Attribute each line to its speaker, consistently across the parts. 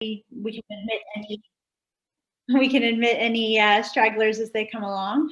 Speaker 1: we can admit any stragglers as they come along.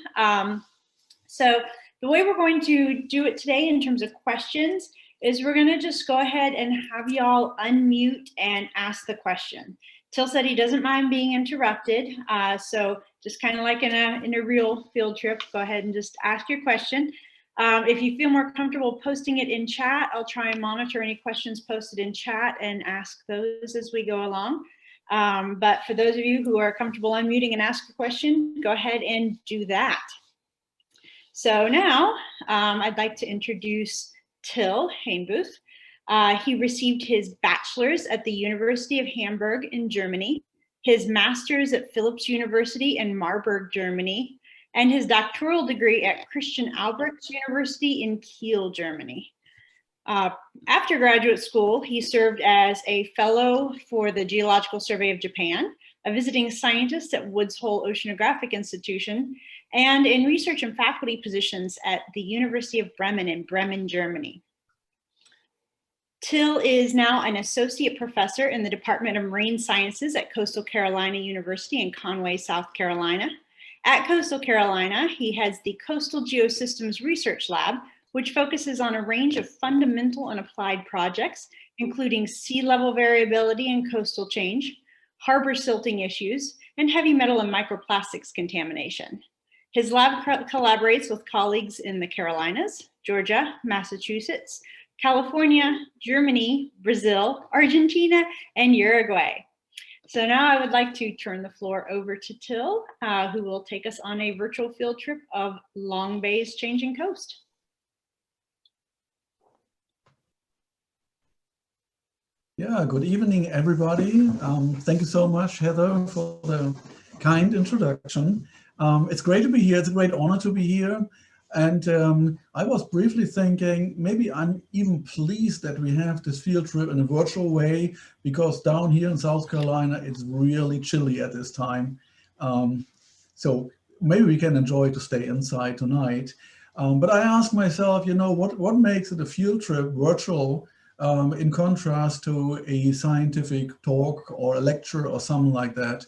Speaker 1: So the way we're going to do it today in terms of questions is we're going to just go ahead and have y'all unmute and ask the question. Till said he doesn't mind being interrupted, so just kind of like in a real field trip, go ahead and just ask your question. If you feel more comfortable posting it in chat, I'll try and monitor any questions posted in chat and ask those as we go along. But for those of you who are comfortable unmuting and ask a question, go ahead and do that. So now I'd like to introduce Till Hanebuth. He received his bachelor's at the University of Hamburg in Germany, his master's at Philipps University in Marburg, Germany, and his doctoral degree at Christian Albrechts University in Kiel, Germany. After graduate school, he served as a fellow for the Geological Survey of Japan, a visiting scientist at Woods Hole Oceanographic Institution, and in research and faculty positions at the University of Bremen in Bremen, Germany. Till is now an associate professor in the Department of Marine Sciences at Coastal Carolina University in Conway, South Carolina. At Coastal Carolina, he heads the Coastal Geosystems Research Lab, which focuses on a range of fundamental and applied projects, including sea level variability and coastal change, harbor silting issues, and heavy metal and microplastics contamination. His lab collaborates with colleagues in the Carolinas, Georgia, Massachusetts, California, Germany, Brazil, Argentina, and Uruguay. So now I would like to turn the floor over to Till, who will take us on a virtual field trip of Long Bay's changing coast.
Speaker 2: Yeah, good evening, everybody. Thank you so much, Heather, for the kind introduction. It's great to be here. It's a great honor to be here. And I was briefly thinking, maybe I'm even pleased that we have this field trip in a virtual way, because down here in South Carolina, it's really chilly at this time. So maybe we can enjoy to stay inside tonight. But I ask myself, you know, what makes it a field trip virtual in contrast to a scientific talk or a lecture or something like that?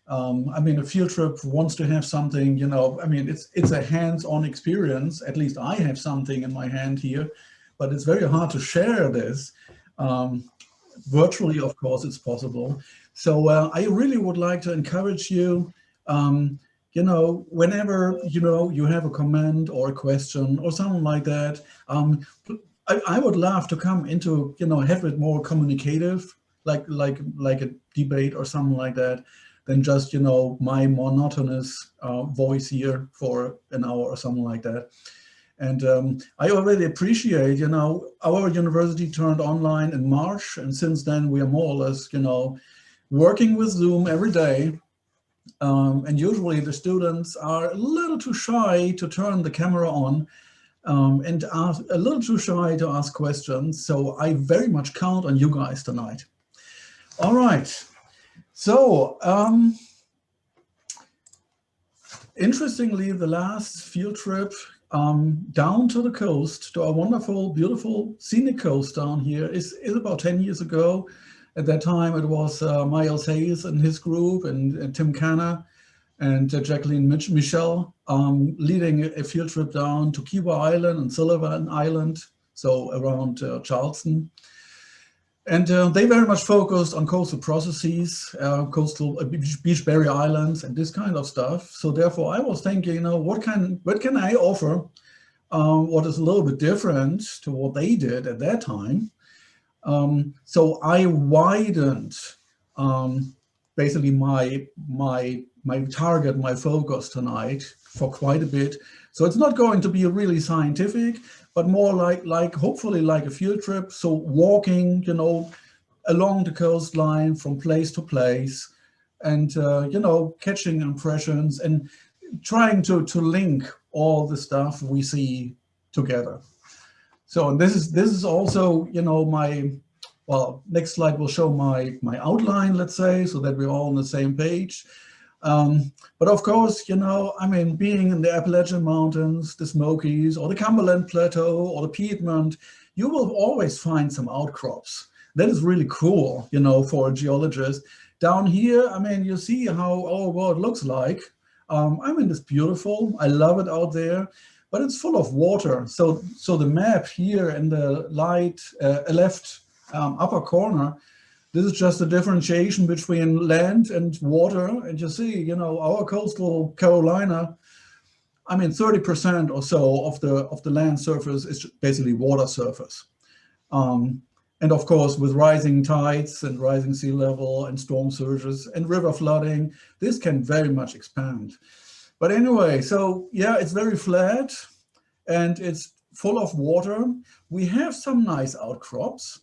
Speaker 2: I mean, a field trip wants to have something, you know, I mean, it's a hands-on experience. At least I have something in my hand here, but it's very hard to share this. Virtually, of course, it's possible. So I really would like to encourage you, you know, whenever, you know, you have a comment or a question or something like that, I would love to come into, you know, have it more communicative, like a debate or something like that, than just, you know, my monotonous voice here for an hour or something like that. And I already appreciate, you know, our university turned online in March, and since then we are more or less, you know, working with Zoom every day. And usually the students are a little too shy to turn the camera on and are a little too shy to ask questions. So I very much count on you guys tonight. All right. So, interestingly, the last field trip down to the coast, to our wonderful, beautiful, scenic coast down here is about 10 years ago. At that time, it was Miles Hayes and his group, and Tim Canna and Jacqueline Michel leading a field trip down to Kiwa Island and Sullivan Island, so around Charleston. And they very much focused on coastal processes, coastal beach barrier islands, and this kind of stuff. So therefore, I was thinking, you know, what can I offer? What is a little bit different to what they did at that time? So I widened basically my target, my focus tonight for quite a bit. So it's not going to be really scientific, but more like hopefully like a field trip. So walking, you know, along the coastline from place to place, and you know, catching impressions and trying to link all the stuff we see together. So this is also, you know, my, well, next slide will show my outline, let's say, so that we're all on the same page. But of course, you know, I mean, being in the Appalachian Mountains, the Smokies, or the Cumberland Plateau, or the Piedmont, you will always find some outcrops. That is really cool, you know, for a geologist. Down here, I mean, you see how our world looks like. I mean, it's beautiful. I love it out there, but it's full of water. So the map here in the left upper corner, this is just a differentiation between land and water. And you see, you know, our coastal Carolina, I mean, 30% or so of the land surface is basically water surface. And of course, with rising tides and rising sea level and storm surges and river flooding, this can very much expand. But anyway, so yeah, it's very flat and it's full of water. We have some nice outcrops,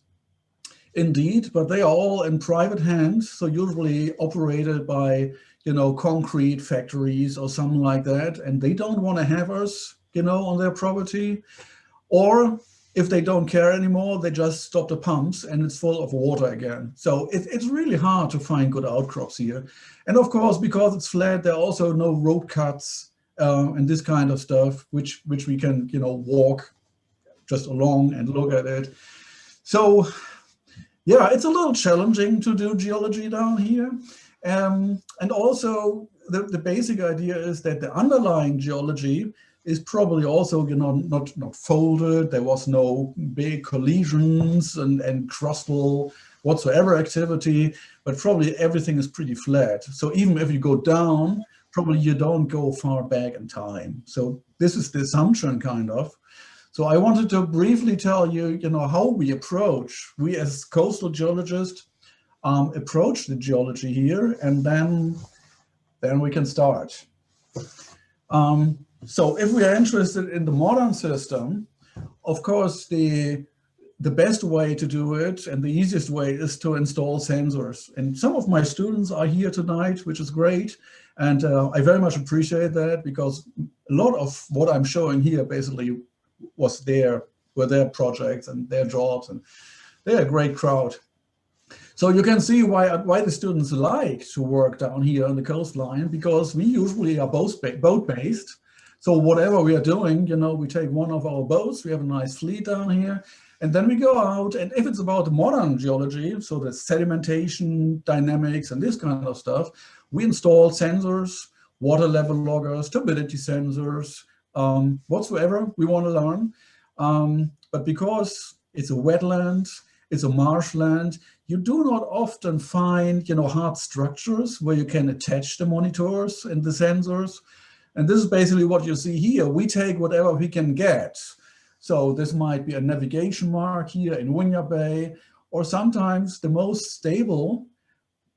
Speaker 2: indeed, but they are all in private hands, so usually operated by, you know, concrete factories or something like that, and they don't want to have us, you know, on their property. Or if they don't care anymore, they just stop the pumps and it's full of water again. So it's really hard to find good outcrops here. And of course, because it's flat, there are also no road cuts and this kind of stuff, which we can, you know, walk just along and look at it. So yeah, it's a little challenging to do geology down here. And also the basic idea is that the underlying geology is probably also, you know, not folded. There was no big collisions and crustal whatsoever activity, but probably everything is pretty flat. So even if you go down, probably you don't go far back in time. So this is the assumption, kind of. So I wanted to briefly tell you, you know, how we as coastal geologists approach the geology here, and then we can start. So if we are interested in the modern system, of course, the best way to do it and the easiest way is to install sensors. And some of my students are here tonight, which is great. And I very much appreciate that, because a lot of what I'm showing here basically were their projects and their jobs, and they're a great crowd. So you can see why the students like to work down here on the coastline, because we usually are boat-based. So whatever we are doing, you know, we take one of our boats, we have a nice fleet down here, and then we go out, and if it's about modern geology, so the sedimentation, dynamics, and this kind of stuff, we install sensors, water level loggers, turbidity sensors, whatsoever we want to learn. But because it's a wetland, it's a marshland, you do not often find, you know, hard structures where you can attach the monitors and the sensors. And this is basically what you see here. We take whatever we can get. So this might be a navigation mark here in Winya Bay, or sometimes the most stable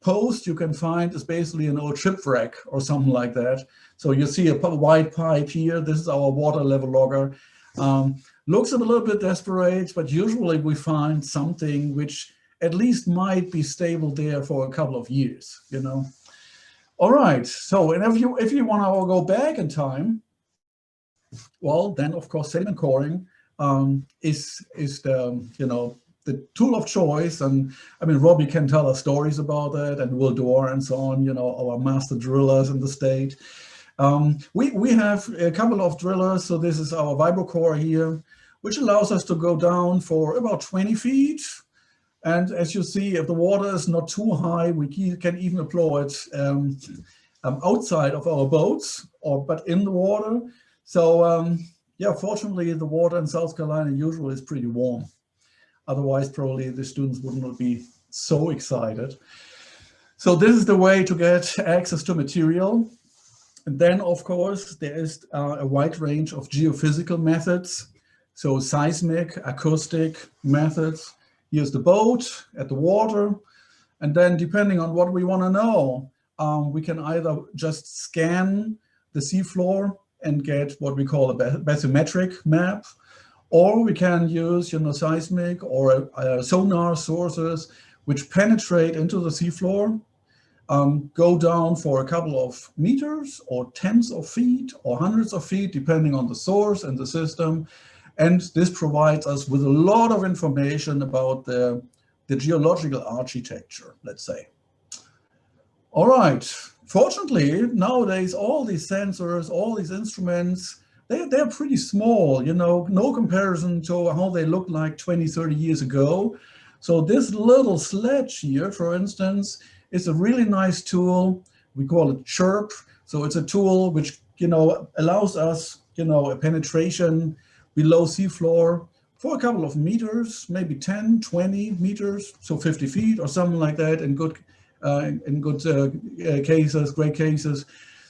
Speaker 2: post you can find is basically an old shipwreck or something like that. So you see a white pipe here. This is our water level logger. Looks a little bit desperate, but usually we find something which at least might be stable there for a couple of years, you know. All right, so and if you want to go back in time, well, then of course sediment coring is the, you know, the tool of choice. And I mean, Robbie can tell us stories about that, and Will Dorr and so on, you know, our master drillers in the state. We have a couple of drillers. So this is our vibrocore here, which allows us to go down for about 20 feet. And as you see, if the water is not too high, we can even employ it outside of our boats, but in the water. So yeah, fortunately, the water in South Carolina usually is pretty warm. Otherwise, probably the students would not be so excited. So this is the way to get access to material. And then, of course, there is a wide range of geophysical methods. So seismic, acoustic methods. Here's the boat at the water. And then depending on what we want to know, we can either just scan the seafloor and get what we call a bathymetric map, or we can use, you know, seismic or sonar sources which penetrate into the seafloor, go down for a couple of meters or tens of feet or hundreds of feet, depending on the source and the system. And this provides us with a lot of information about the geological architecture, let's say. All right. Fortunately, nowadays, all these sensors, all these instruments, they're pretty small, you know, no comparison to how they looked like 20, 30 years ago. So this little sledge here, for instance, is a really nice tool. We call it CHIRP. So it's a tool which, allows us, a penetration below seafloor for a couple of meters, maybe 10, 20 meters, so 50 feet or something like that in good cases, great cases.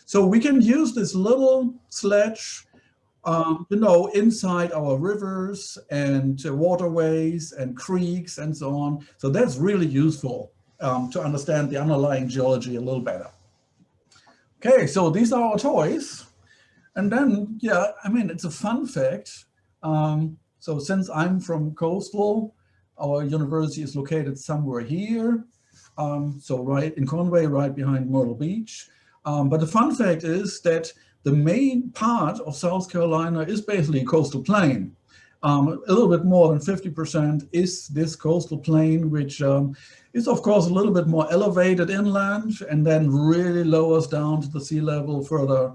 Speaker 2: So we can use this little sledge, inside our rivers and waterways and creeks and so on. So that's really useful to understand the underlying geology a little better. Okay, so these are our toys. And then, it's a fun fact. So since I'm from Coastal, our university is located somewhere here. So right in Conway, right behind Myrtle Beach. But the fun fact is that the main part of South Carolina is basically coastal plain. A little bit more than 50% is this coastal plain, which is of course a little bit more elevated inland and then really lowers down to the sea level further,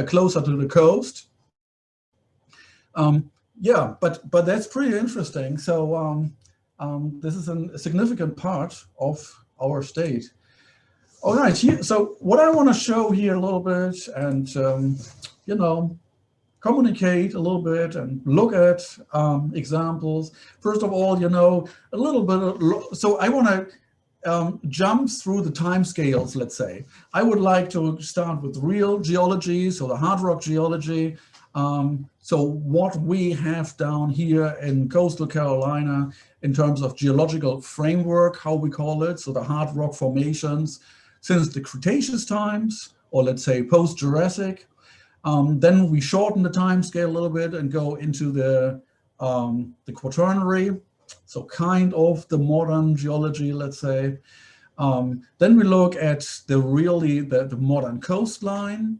Speaker 2: closer to the coast. But that's pretty interesting. So this is a significant part of our state. All right, so what I want to show here a little bit and, communicate a little bit and look at examples. First of all, a little bit, so I want to jump through the time scales, let's say. I would like to start with real geology, so the hard rock geology. So what we have down here in coastal Carolina in terms of geological framework, how we call it, so the hard rock formations since the Cretaceous times, or let's say post-Jurassic. Then we shorten the time scale a little bit and go into the Quaternary, so kind of the modern geology, let's say. Then we look at the modern coastline.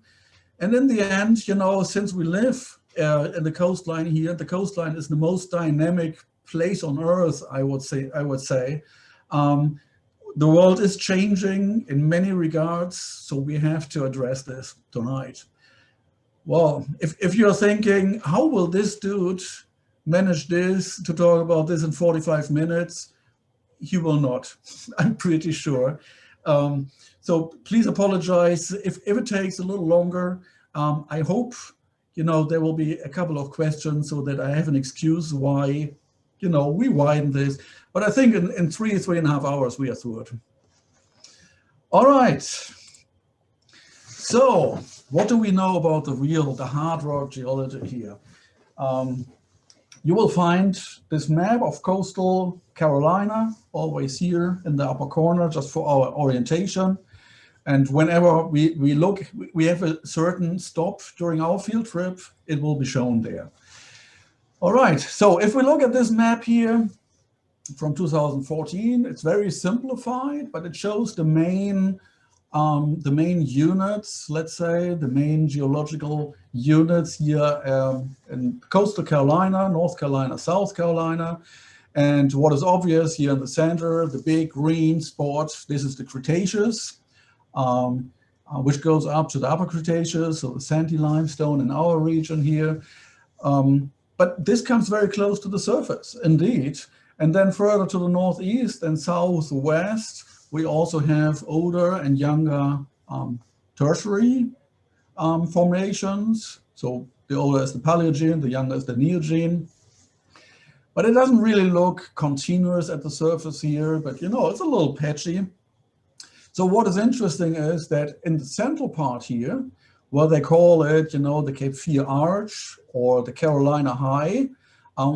Speaker 2: And in the end, since we live in the coastline here, the coastline is the most dynamic place on Earth, I would say. The world is changing in many regards, so we have to address this tonight. Well, if you're thinking, how will this dude manage this, to talk about this in 45 minutes? He will not, I'm pretty sure. So please apologize if it takes a little longer. I hope, there will be a couple of questions so that I have an excuse why, we widen this. But I think in 3.5 hours, we are through it. All right. So what do we know about the hard rock geology here? You will find this map of coastal Carolina, always here in the upper corner, just for our orientation. And whenever we look, we have a certain stop during our field trip, it will be shown there. All right, so if we look at this map here from 2014, it's very simplified, but it shows the main units, let's say, the main geological units here in coastal Carolina, North Carolina, South Carolina. And what is obvious here in the center, the big green spot, this is the Cretaceous, which goes up to the upper Cretaceous, so the sandy limestone in our region here. But this comes very close to the surface, indeed. And then further to the northeast and southwest, we also have older and younger tertiary formations. So the older is the Paleogene, the younger is the Neogene. But it doesn't really look continuous at the surface here, but it's a little patchy. So what is interesting is that in the central part here, where they call it, the Cape Fear Arch or the Carolina High,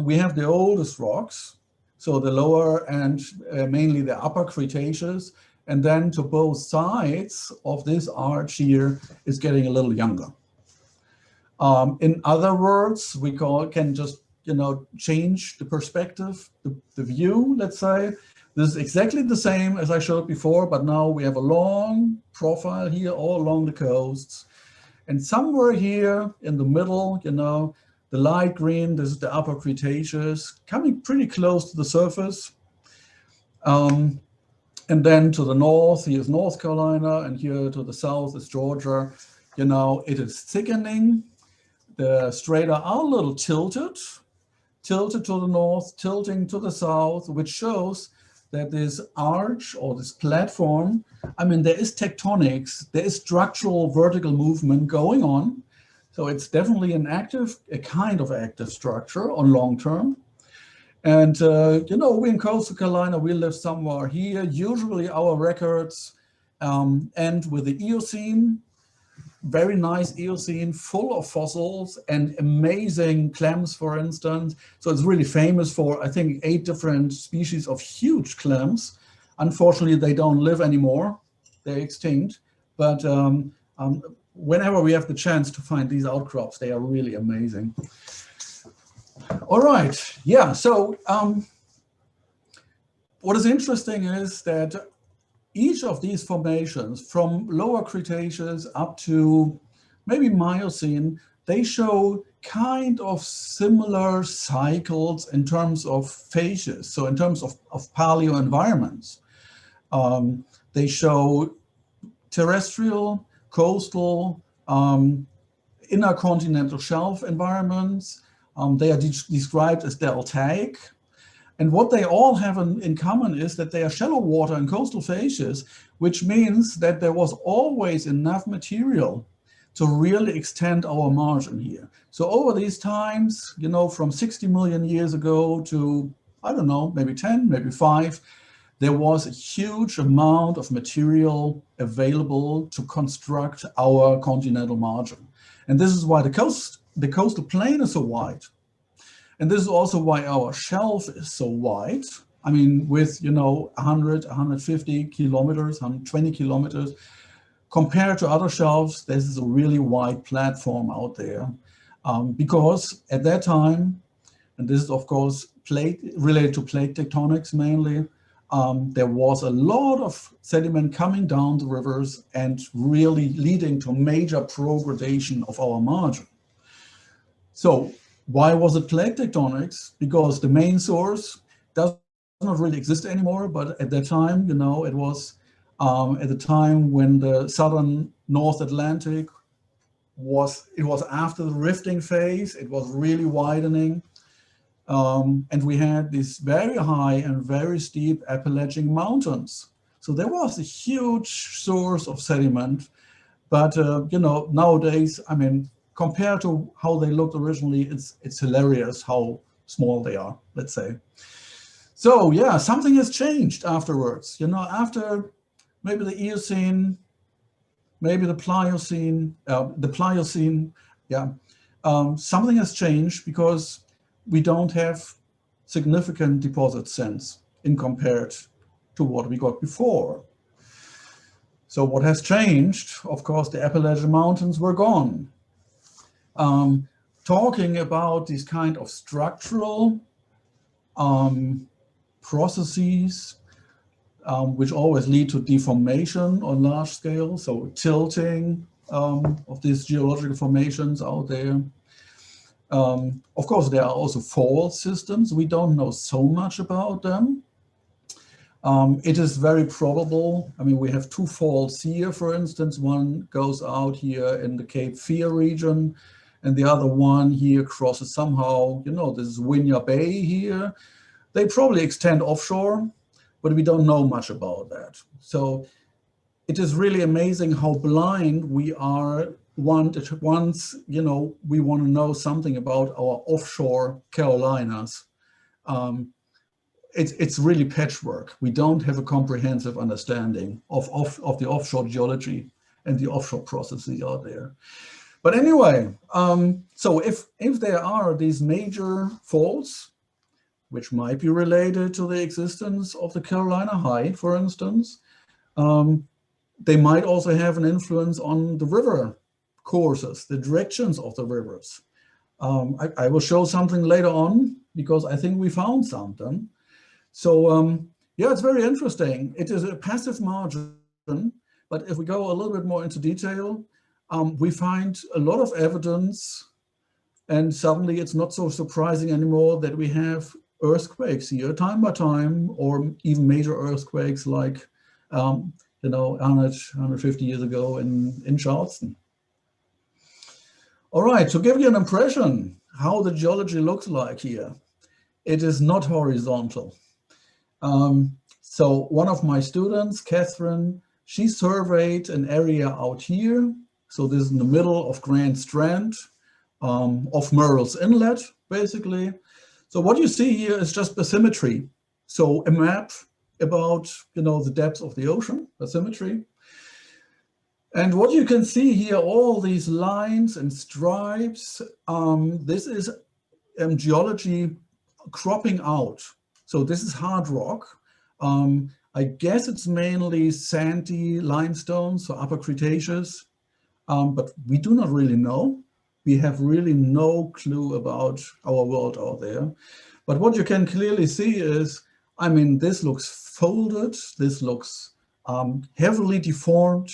Speaker 2: we have the oldest rocks. So the lower and mainly the upper Cretaceous, and then to both sides of this arch here is getting a little younger. In other words, we can just change the perspective, the view, let's say. This is exactly the same as I showed before, but now we have a long profile here all along the coasts. And somewhere here in the middle, the light green, this is the upper Cretaceous, coming pretty close to the surface. And then to the north, here's North Carolina, and here to the south is Georgia. It is thickening. The strata are a little tilted. tilted to the north, tilting to the south, which shows that this arch or this platform, I mean, there is tectonics, there is structural vertical movement going on. So it's definitely a kind of active structure on long term. And, you know, we in Coastal Carolina, we live somewhere here. Usually our records end with the Eocene, very nice Eocene, full of fossils and amazing clams, for instance. So it's really famous for, I think, 8 different species of huge clams. Unfortunately, they don't live anymore. They're extinct. But whenever we have the chance to find these outcrops, they are really amazing. All right, yeah, so what is interesting is that each of these formations, from lower Cretaceous up to maybe Miocene, they show kind of similar cycles in terms of phases, so in terms of paleo environments. They show terrestrial, coastal, intercontinental shelf environments. They are described as deltaic. And what they all have in common is that they are shallow water and coastal phases, which means that there was always enough material to really extend our margin here. So over these times, you know, from 60 million years ago to, I don't know, maybe 10, maybe 5, there was a huge amount of material available to construct our continental margin. And this is why the coastal plain is so wide. And this is also why our shelf is so wide. I mean, with, you know, 100, 150 kilometers, 120 kilometers, compared to other shelves, this is a really wide platform out there. Because at that time, and this is of course related to plate tectonics mainly, there was a lot of sediment coming down the rivers and really leading to major progradation of our margin. So why was it plate tectonics? Because the main source does not really exist anymore, but at that time, you know, it was at the time when the southern North Atlantic was after the rifting phase, it was really widening. And we had these very high and very steep Appalachian mountains. So there was a huge source of sediment, but you know, nowadays, I mean, compared to how they looked originally, it's hilarious how small they are, let's say. So yeah, something has changed afterwards. You know, after maybe the Eocene, maybe the Pliocene, yeah, something has changed because we don't have significant deposit since in compared to what we got before. So what has changed? Of course, the Appalachian Mountains were gone. Talking about these kind of structural processes, which always lead to deformation on large scale, so tilting of these geological formations out there. Of course, there are also fault systems. We don't know so much about them. It is very probable. I mean, we have 2 faults here, for instance. One goes out here in the Cape Fear region, and the other one here crosses somehow, you know, this is Winya Bay here. They probably extend offshore, but we don't know much about that. So it is really amazing how blind we are once, you know, we want to know something about our offshore Carolinas. It's really patchwork. We don't have a comprehensive understanding of the offshore geology and the offshore processes out there. But anyway, so if there are these major faults, which might be related to the existence of the Carolina High, for instance, they might also have an influence on the river courses, the directions of the rivers. I will show something later on because I think we found something. So yeah, it's very interesting. It is a passive margin, but if we go a little bit more into detail, we find a lot of evidence, and suddenly it's not so surprising anymore that we have earthquakes here time by time, or even major earthquakes like, you know, 150 years ago in Charleston. All right, to give you an impression how the geology looks like here. it is not horizontal. So one of my students, Catherine, she surveyed an area out here. So this is in the middle of Grand Strand of Murrells Inlet, basically. So what you see here is just bathymetry. So a map about, the depth of the ocean, bathymetry. And what you can see here, all these lines and stripes, this is geology cropping out. So this is hard rock. I guess it's mainly sandy limestone, so Upper Cretaceous, but we do not really know. We have really no clue about our world out there. But what you can clearly see is, this looks folded, this looks heavily deformed.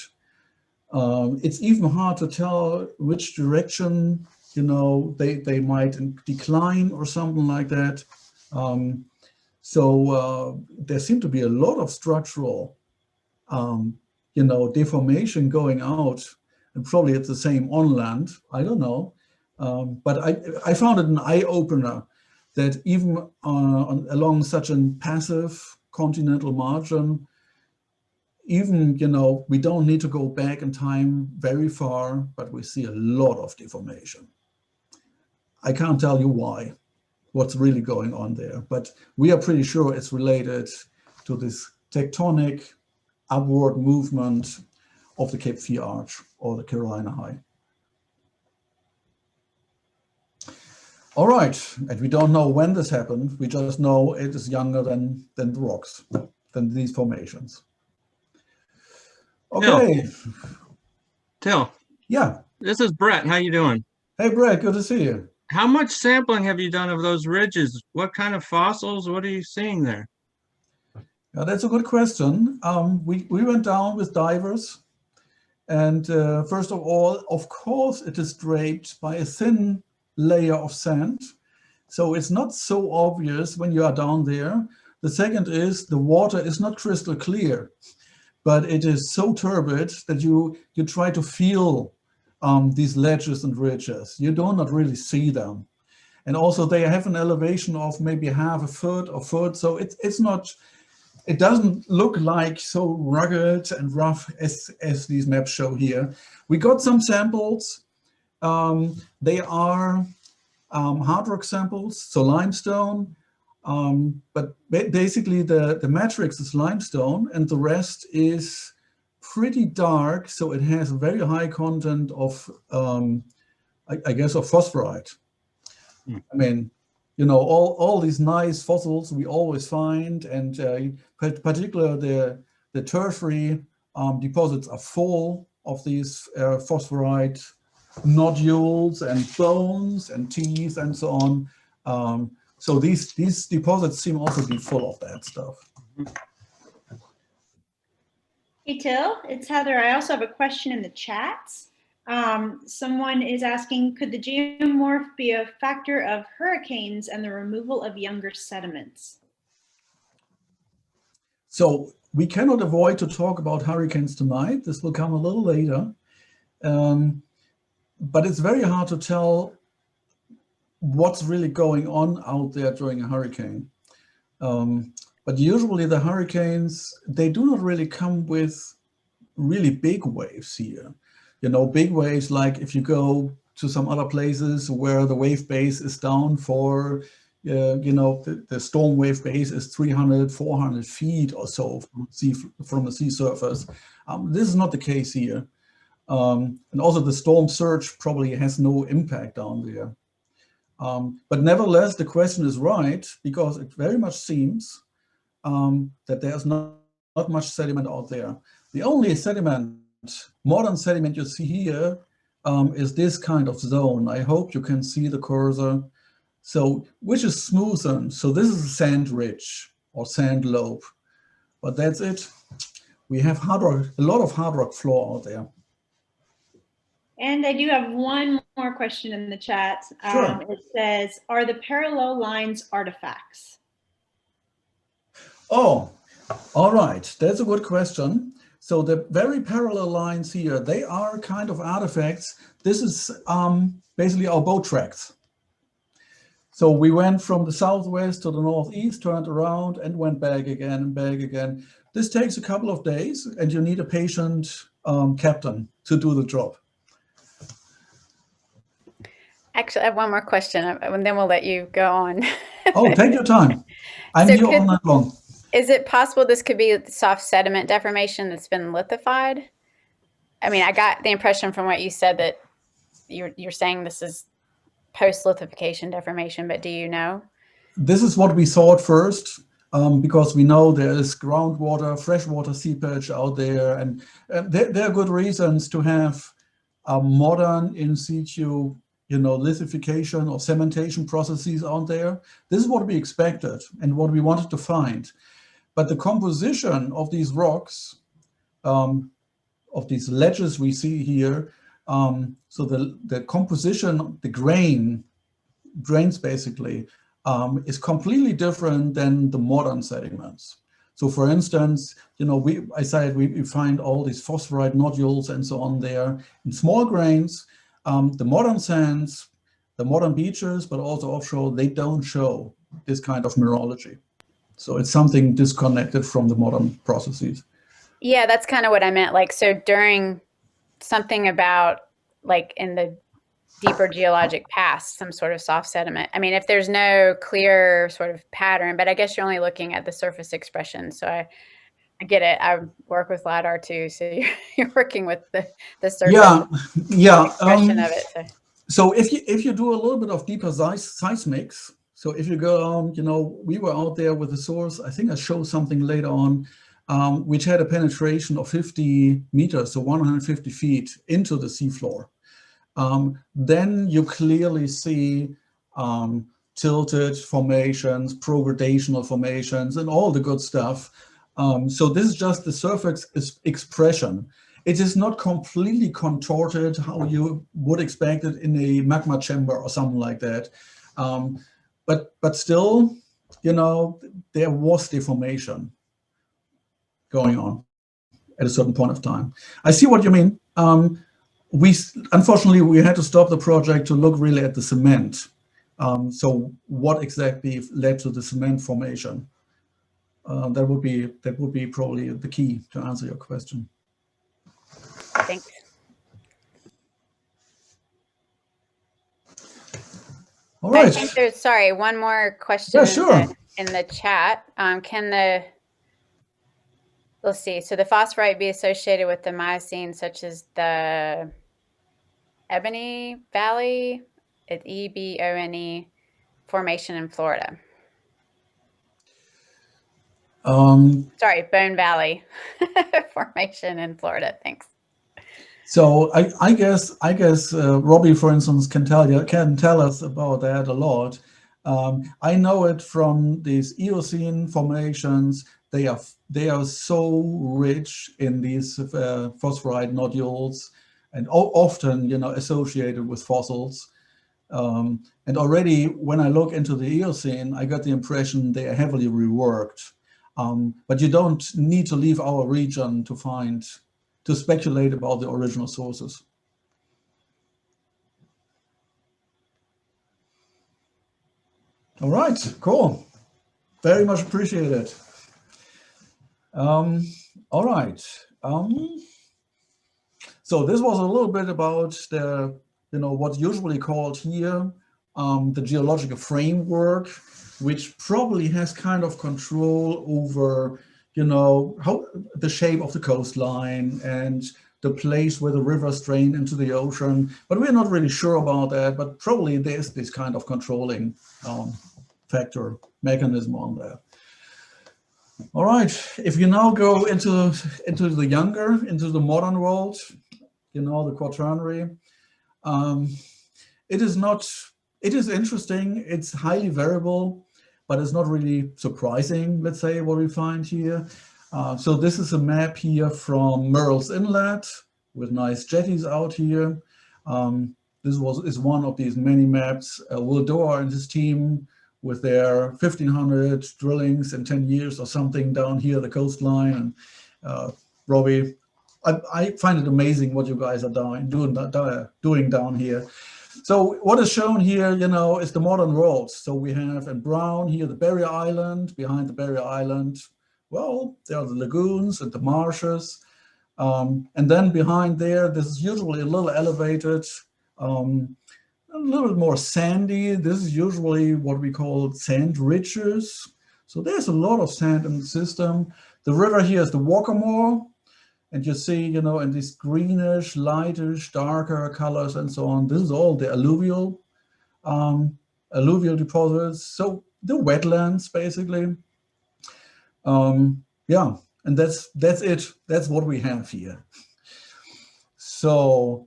Speaker 2: It's even hard to tell which direction, they might decline or something like that. So there seem to be a lot of structural, deformation going out, and probably it's the same on land. I don't know. But I found it an eye-opener that even along such a passive continental margin, even, we don't need to go back in time very far, but we see a lot of deformation. I can't tell you why, what's really going on there, but we are pretty sure it's related to this tectonic upward movement of the Cape Fear Arch or the Carolina High. All right, and we don't know when this happened. We just know it is younger than the rocks, than these formations. Okay.
Speaker 3: Till.
Speaker 2: Yeah.
Speaker 3: This is Brett. How you doing?
Speaker 2: Hey, Brett, good to see you.
Speaker 3: How much sampling have you done of those ridges? What kind of fossils? What are you seeing there?
Speaker 2: Yeah, that's a good question. We went down with divers. And first of all, of course, it is draped by a thin layer of sand. So it's not so obvious when you are down there. The second is the water is not crystal clear, but it is so turbid that you try to feel these ledges and ridges. You do not really see them. And also they have an elevation of maybe half a foot or foot. So it doesn't look like so rugged and rough as these maps show here. We got some samples. They are hard rock samples, so limestone. But basically the matrix is limestone and the rest is pretty dark. So it has a very high content of, I guess, of phosphorite. All these nice fossils we always find, and particularly the tertiary deposits are full of these phosphorite nodules and bones and teeth and so on. So these deposits seem also to be full of that stuff.
Speaker 1: Hey, Till, it's Heather. I also have a question in the chats. Someone is asking, could the geomorph be a factor of hurricanes and the removal of younger sediments?
Speaker 2: So we cannot avoid to talk about hurricanes tonight. This will come a little later. But it's very hard to tell what's really going on out there during a hurricane. But usually the hurricanes, they do not really come with really big waves here. Big waves, like if you go to some other places where the wave base is down for, the storm wave base is 300, 400 feet or so from the sea surface. This is not the case here. And also the storm surge probably has no impact down there. But nevertheless, the question is right, because it very much seems that there's not much sediment out there. The only sediment, modern sediment you see here is this kind of zone. I hope you can see the cursor. So, which is smoothened. So this is a sand ridge or sand lobe, but that's it. We have hard rock, a lot of hard rock floor out there.
Speaker 1: And I do have one more question in the chat.
Speaker 2: Sure.
Speaker 1: It says, are the parallel lines artifacts?
Speaker 2: Oh, all right. That's a good question. So the very parallel lines here, they are kind of artifacts. This is basically our boat tracks. So we went from the southwest to the northeast, turned around, and went back again and back again. This takes a couple of days, and you need a patient captain to do the job.
Speaker 4: Actually, I have one more question, and then we'll let you go on.
Speaker 2: Oh, take your time. I'm
Speaker 4: So
Speaker 2: here all night long.
Speaker 4: Is it possible this could be soft sediment deformation that's been lithified? I mean, I got the impression from what you said that you're saying this is post-lithification deformation, but do you know?
Speaker 2: This is what we thought first, because we know there is groundwater, freshwater seepage out there, and there are good reasons to have a modern in situ, lithification or cementation processes out there. This is what we expected and what we wanted to find. But the composition of these rocks, of these ledges we see here, so the composition, the grains basically, is completely different than the modern sediments. So for instance, I said we find all these phosphorite nodules and so on there in small grains. The modern sands, the modern beaches, but also offshore, they don't show this kind of mineralogy. So it's something disconnected from the modern processes.
Speaker 4: Yeah, that's kind of what I meant. Like, so during something about like in the deeper geologic past, some sort of soft sediment. I mean, if there's no clear sort of pattern, but I guess you're only looking at the surface expression. So I get it. I work with LiDAR too. So you're working with the surface expression of it.
Speaker 2: So if you do a little bit of deeper seismics, so if you go, we were out there with a source, I think I show something later on, which had a penetration of 50 meters, so 150 feet into the seafloor. Then you clearly see tilted formations, progradational formations, and all the good stuff. So this is just the surface expression. It is not completely contorted how you would expect it in a magma chamber or something like that. But still, there was deformation going on at a certain point of time. I see what you mean. Unfortunately, we had to stop the project to look really at the cement. So what exactly led to the cement formation? That would be probably the key to answer your question.
Speaker 4: Thanks.
Speaker 2: All right.
Speaker 4: I think there's, one more question in the chat. Let's see. So the phosphorite be associated with the Miocene, such as the Ebony Valley, EBONE formation in Florida. Bone Valley formation in Florida. Thanks.
Speaker 2: So I guess Robbie, for instance, can tell us about that a lot. I know it from these Eocene formations. They are so rich in these phosphorite nodules, and often associated with fossils. And already when I look into the Eocene, I got the impression they are heavily reworked. But you don't need to leave our region to speculate about the original sources. All right, cool. Very much appreciated. All right. So this was a little bit about the, what's usually called here the geological framework, which probably has kind of control over, how the shape of the coastline and the place where the rivers drain into the ocean. But we're not really sure about that, but probably there's this kind of controlling factor mechanism on there. All right, if you now go into the modern world, the Quaternary, it is interesting, it's highly variable, but it's not really surprising, let's say, what we find here. So this is a map here from Murrells Inlet with nice jetties out here. This is one of these many maps. Will Doer and his team with their 1,500 drillings in 10 years or something down here, the coastline. And Robbie, I find it amazing what you guys are doing down here. So what is shown here, is the modern world. So we have in brown here the barrier island. Behind the barrier island, well, there are the lagoons and the marshes. And then behind there, this is usually a little elevated, a little bit more sandy. This is usually what we call sand ridges. So there's a lot of sand in the system. The river here is the Walkermore. And you see, in these greenish, lightish, darker colors and so on, this is all the alluvial deposits. So the wetlands, basically. Yeah, and that's it. That's what we have here. So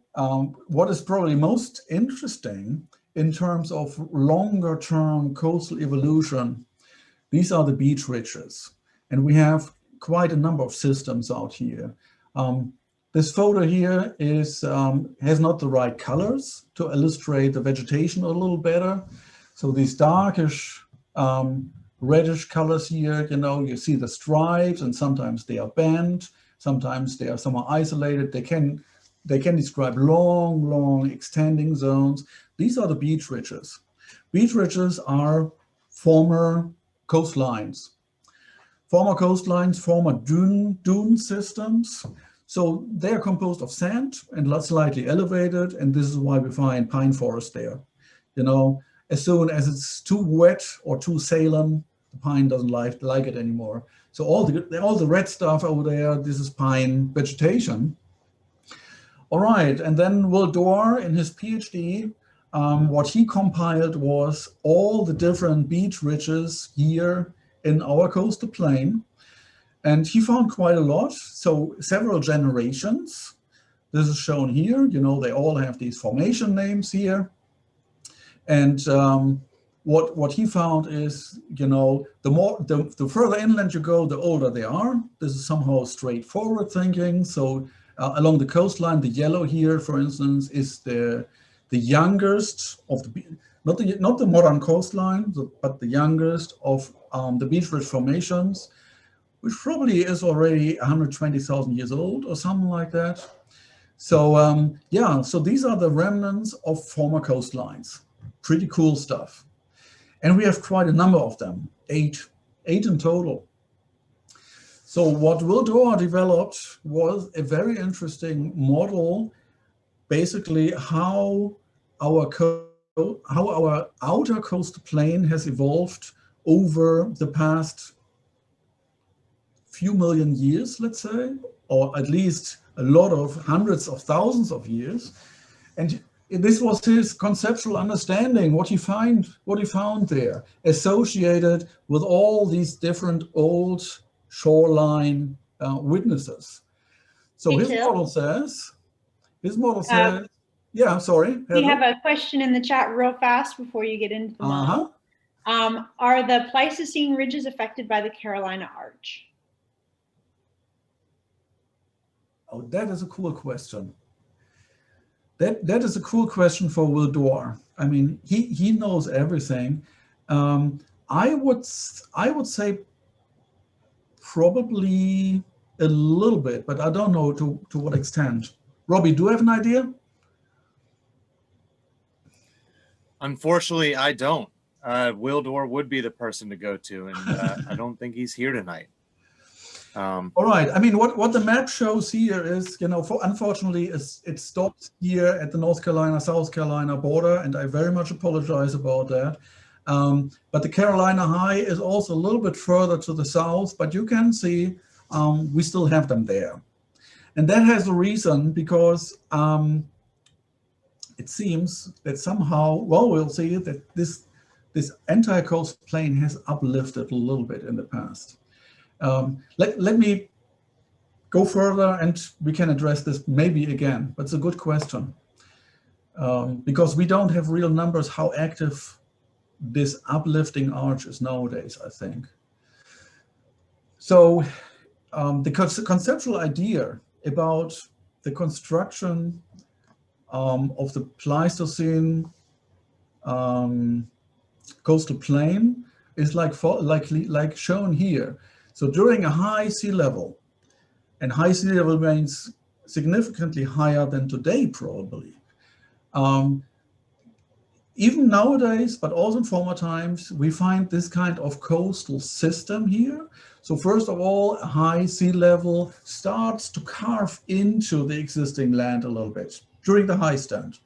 Speaker 2: what is probably most interesting in terms of longer term coastal evolution, these are the beach ridges. And we have quite a number of systems out here. This photo here has not the right colors to illustrate the vegetation a little better. So these darkish, reddish colors here, you see the stripes, and sometimes they are bent, sometimes they are somewhat isolated. They can describe long extending zones. These are the beach ridges. Beach ridges are former coastlines. Former dune systems. So they are composed of sand and slightly elevated, and this is why we find pine forest there. As soon as it's too wet or too saline, the pine doesn't like it anymore. So all the red stuff over there, this is pine vegetation. All right, and then Will Dorr in his PhD, what he compiled was all the different beach ridges here in our coastal plain. And he found quite a lot, so several generations. This is shown here, they all have these formation names here. And what he found is, the further inland you go, the older they are. This is somehow straightforward thinking. So along the coastline, the yellow here, for instance, is the youngest of not the modern coastline, but the youngest of the beach ridge formations, which probably is already 120,000 years old or something like that. So yeah, so these are the remnants of former coastlines. Pretty cool stuff. And we have quite a number of them, eight in total. So what Will Dorr developed was a very interesting model, basically how our outer coastal plain has evolved over the past few million years, let's say, or at least a lot of hundreds of thousands of years. And this was his conceptual understanding, what he found there, associated with all these different old shoreline witnesses. So his model says, yeah, sorry.
Speaker 1: We have a question in the chat real fast before you get into the model. Are the Pleistocene ridges affected by the Carolina Arch?
Speaker 2: Oh, that is a cool question. That is a cool question for Will Dorr. I mean, he knows everything. I would say probably a little bit, but I don't know to what extent. Robbie, do you have an idea?
Speaker 5: Unfortunately, I don't. Will Dorr would be the person to go to, and I don't think he's here tonight.
Speaker 2: All right. I mean, what the map shows here is, unfortunately, it stops here at the North Carolina-South Carolina border, and I very much apologize about that. But the Carolina High is also a little bit further to the south, but you can see we still have them there. And that has a reason, because it seems that somehow, well, we'll see that this entire coast plain has uplifted a little bit in the past. Let me go further, and we can address this maybe again, but it's a good question. Because we don't have real numbers how active this uplifting arch is nowadays, I think. So the conceptual idea about the construction of the Pleistocene coastal plain is like shown here. So during a high sea level, and high sea level means significantly higher than today probably, even nowadays, but also in former times, we find this kind of coastal system here. So first of all, high sea level starts to carve into the existing land a little bit during the high stand.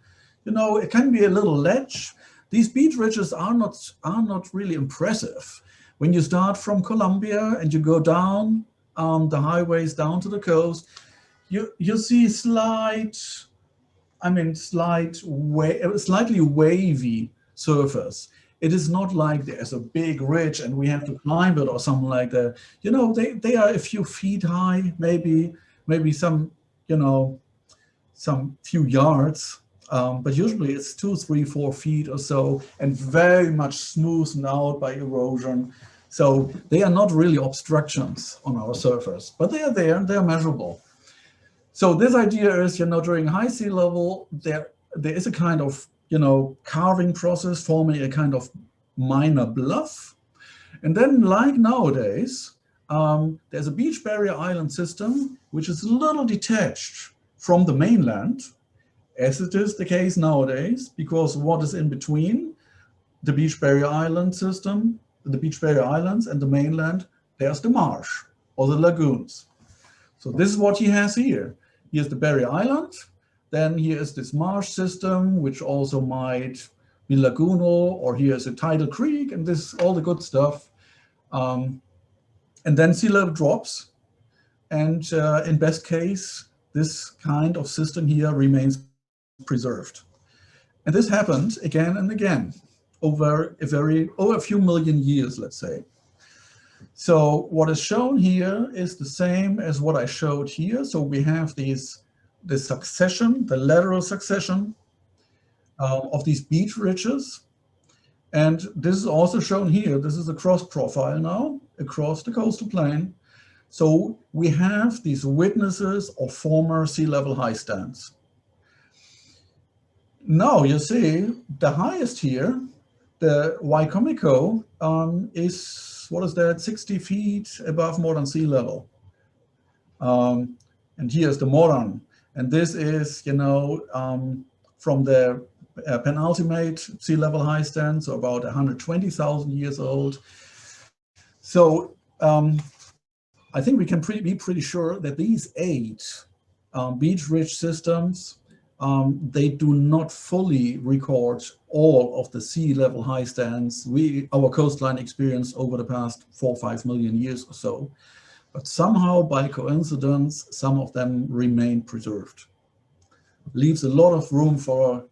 Speaker 2: You know, it can be a little ledge. These beach ridges are not really impressive. When you start from Colombia and you go down the highways down to the coast, you see slightly wavy surface. It is not like there's a big ridge and we have to climb it or something like that. You know, they are a few feet high, maybe some, you know, some few yards, but usually it's 2, 3, 4 feet or so, and very much smoothed out by erosion. So they are not really obstructions on our surface, but they are there and they are measurable. So this idea is, you know, during high sea level, there is a kind of, you know, carving process forming a kind of minor bluff. And then like nowadays, there's a beach barrier island system, which is a little detached from the mainland, as it is the case nowadays, because what is in between the beach barrier island system, the beach barrier islands and the mainland, there's the marsh or the lagoons. So this is what he has here. Here's the barrier island. Then here is this marsh system, which also might be lagoonal, or here's a tidal creek, and this all the good stuff. And then sea level drops. And in best case, this kind of system here remains preserved. And this happened again and again over a few million years, let's say. So what is shown here is the same as what I showed here. So we have this succession, the lateral succession of these beach ridges. And this is also shown here. This is a cross profile now across the coastal plain. So we have these witnesses of former sea level high stands. Now you see the highest here, the Waikomico, is, what is that, 60 feet above modern sea level. And here's the modern. And this is, you know, from the penultimate sea level high stand, so about 120,000 years old. So I think we can be pretty sure that these 8 beach ridge systems, they do not fully record all of the sea level high stands our coastline experienced over the past 4 or 5 million years or so. But somehow, by coincidence, some of them remain preserved. Leaves a lot of room for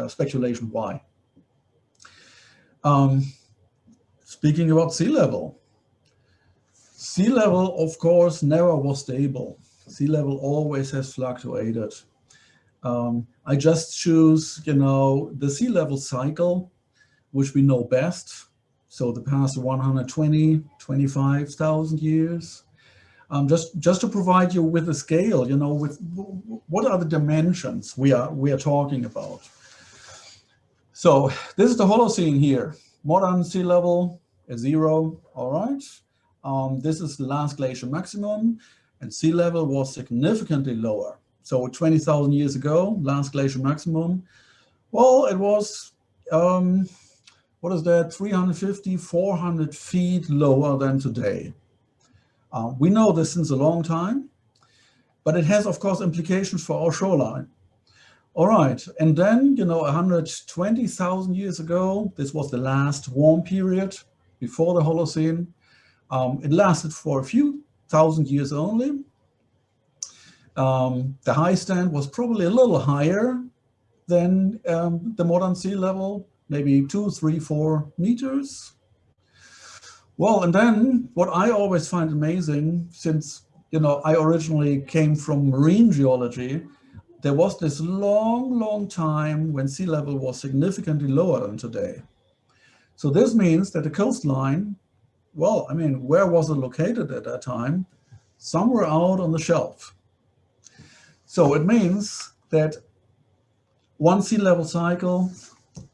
Speaker 2: speculation why. Speaking about sea level, of course, never was stable. Sea level always has fluctuated. I just choose, you know, the sea level cycle, which we know best. So the past 125,000 years. Just to provide you with a scale, you know, with what are the dimensions we are talking about. So this is the Holocene here. Modern sea level is 0, all right. This is the last glacier maximum, and sea level was significantly lower. So 20,000 years ago, last glacier maximum, well, it was, what is that, 350, 400 feet lower than today. We know this since a long time, but it has, of course, implications for our shoreline. All right, and then, you know, 120,000 years ago, this was the last warm period before the Holocene. It lasted for a few thousand years only. The high stand was probably a little higher than the modern sea level, maybe 2, 3, 4 meters. Well, and then what I always find amazing, since, you know, I originally came from marine geology, there was this long time when sea level was significantly lower than today. So this means that the coastline, well, I mean, where was it located at that time? Somewhere out on the shelf. So it means that one sea level cycle,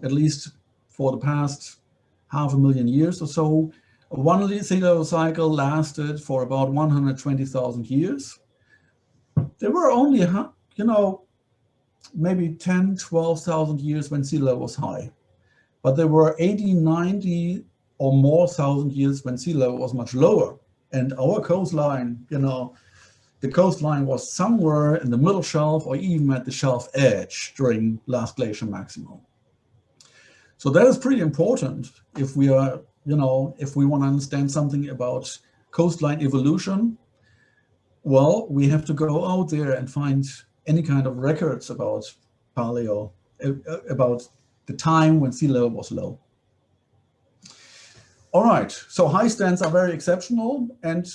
Speaker 2: at least for the past 500,000 years or so, one sea level cycle lasted for about 120,000 years. There were only, you know, maybe 10, 12,000 years when sea level was high. but there were 80, 90 or more thousand years when sea level was much lower. And our coastline, the coastline was somewhere in the middle shelf or even at the shelf edge during last glacial maximum. So that is pretty important if we are, if we want to understand something about coastline evolution. Well, we have to go out there and find any kind of records about paleo, about the time when sea level was low. All right, so high stands are very exceptional, and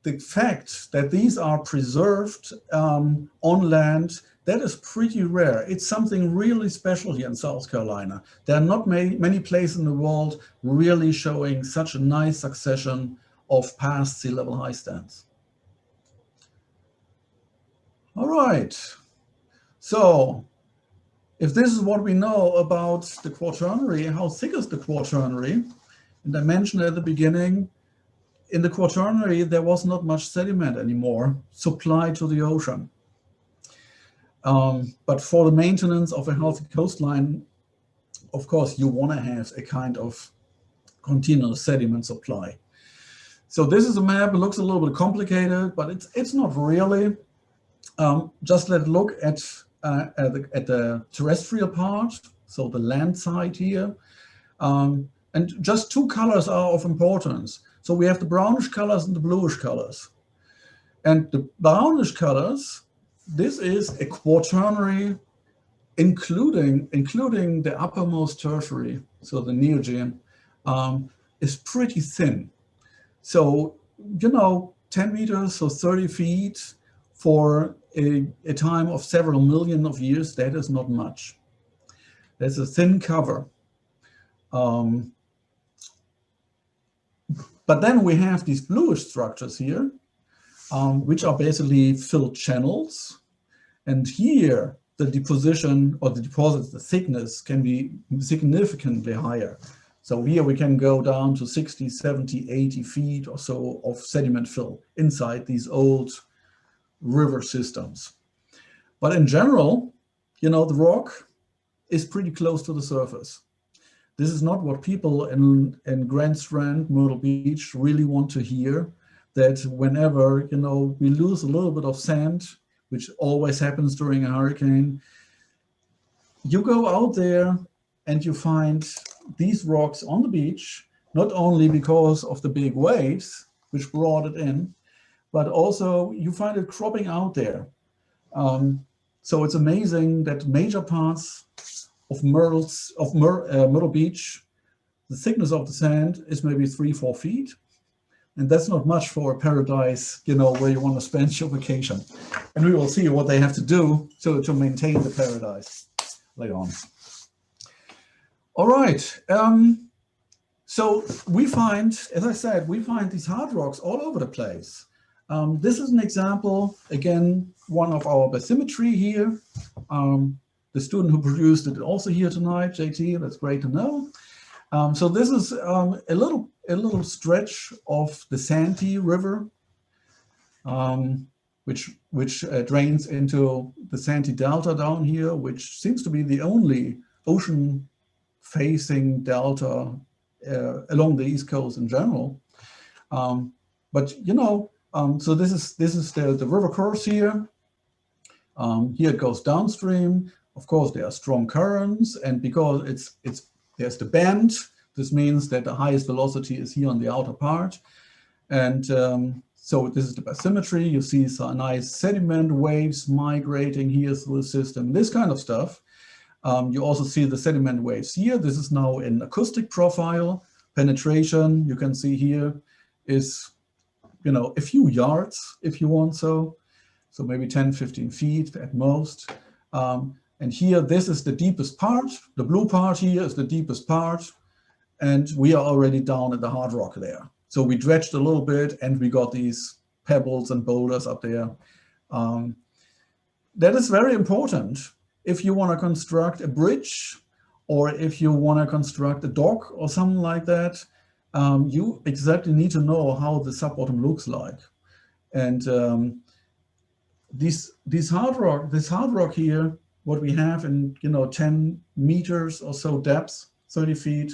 Speaker 2: the fact that these are preserved on land, that is pretty rare. It's something really special here in South Carolina. There are not many places in the world really showing such a nice succession of past sea level high stands. All right, so if this is what we know about the Quaternary, how thick is the Quaternary? And I mentioned at the beginning, in the Quaternary, there was not much sediment anymore supplied to the ocean. But for the maintenance of a healthy coastline, of course, you want to have a kind of continuous sediment supply. So this is a map. It looks a little bit complicated, but it's not really. Just let's look at the terrestrial part, so the land side here. And just two colors are of importance. So we have the brownish colors and the bluish colors. And the brownish colors, this is a Quaternary, including the uppermost tertiary, so the Neogen, is pretty thin. So, 10 meters, so 30 feet for a time of several million of years, that is not much. That's a thin cover. But then we have these bluish structures here, which are basically filled channels. And here, the deposition or the deposits, the thickness can be significantly higher. So here we can go down to 60, 70, 80 feet or so of sediment fill inside these old river systems. But in general, the rock is pretty close to the surface. This is not what people in Grand Strand, Myrtle Beach really want to hear, that whenever, we lose a little bit of sand, which always happens during a hurricane, you go out there and you find these rocks on the beach, not only because of the big waves, which brought it in, but also you find it cropping out there. So it's amazing that major parts of Myrtle Beach, the thickness of the sand is maybe 3-4 feet. And that's not much for a paradise, where you want to spend your vacation. And we will see what they have to do to maintain the paradise later on. All right. So we find, as I said, these hard rocks all over the place. This is an example, again, one of our bathymetry here. The student who produced it also here tonight, JT, that's great to know. So this is a little stretch of the Santee River, which drains into the Santee Delta down here, which seems to be the only ocean-facing delta along the East Coast in general. But so this is the river course here. Here it goes downstream. Of course, there are strong currents, and because there's the bend, this means that the highest velocity is here on the outer part. And so this is the bathymetry. You see some nice sediment waves migrating here through the system, this kind of stuff. You also see the sediment waves here. This is now in acoustic profile. Penetration, you can see here, is a few yards, if you want so maybe 10, 15 feet at most. And here, this is the deepest part. The blue part here is the deepest part. And we are already down at the hard rock there. So we dredged a little bit and we got these pebbles and boulders up there. That is very important if you want to construct a bridge or if you want to construct a dock or something like that. You exactly need to know how the subbottom looks like. And this hard rock here, what we have in 10 meters or so depth, 30 feet.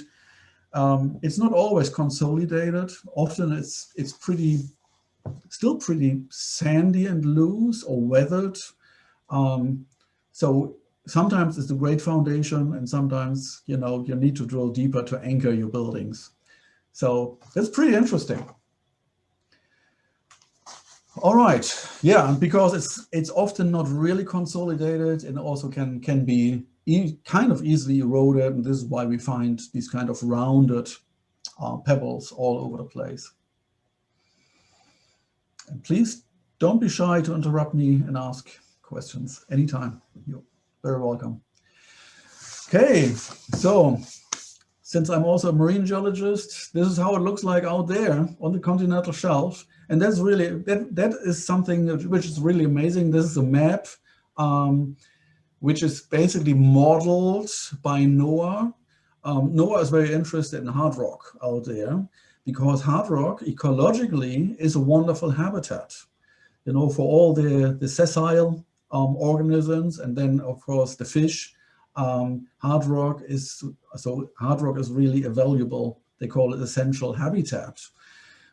Speaker 2: It's not always consolidated. Often it's still pretty sandy and loose or weathered. So sometimes it's a great foundation, and sometimes, you know, you need to drill deeper to anchor your buildings. So that's pretty interesting. All right, yeah, and because it's often not really consolidated, and also can be kind of easily eroded, and this is why we find these kind of rounded pebbles all over the place. And please don't be shy to interrupt me and ask questions anytime. You're very welcome. Okay, so since I'm also a marine geologist, this is how it looks like out there on the continental shelf. And that's really, that is something which is really amazing. This is a map, which is basically modeled by NOAA. NOAA is very interested in hard rock out there, because hard rock ecologically is a wonderful habitat, you know, for all the sessile organisms, and then of course the fish. Hard rock is really a valuable, they call it essential habitat.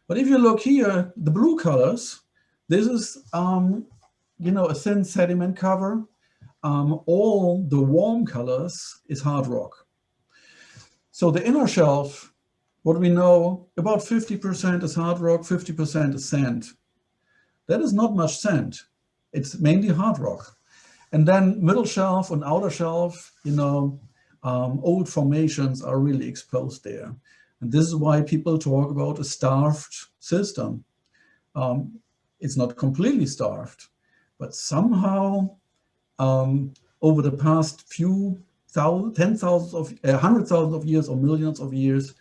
Speaker 2: But if you look here, the blue colors, this is you know, a thin sediment cover. All the warm colors is hard rock. So the inner shelf, what we know, about 50% is hard rock, 50% is sand. That is not much sand. It's mainly hard rock. And then middle shelf and outer shelf, you know, old formations are really exposed there. And this is why people talk about a starved system. It's not completely starved, but somehow over the past few hundreds of years or millions of years,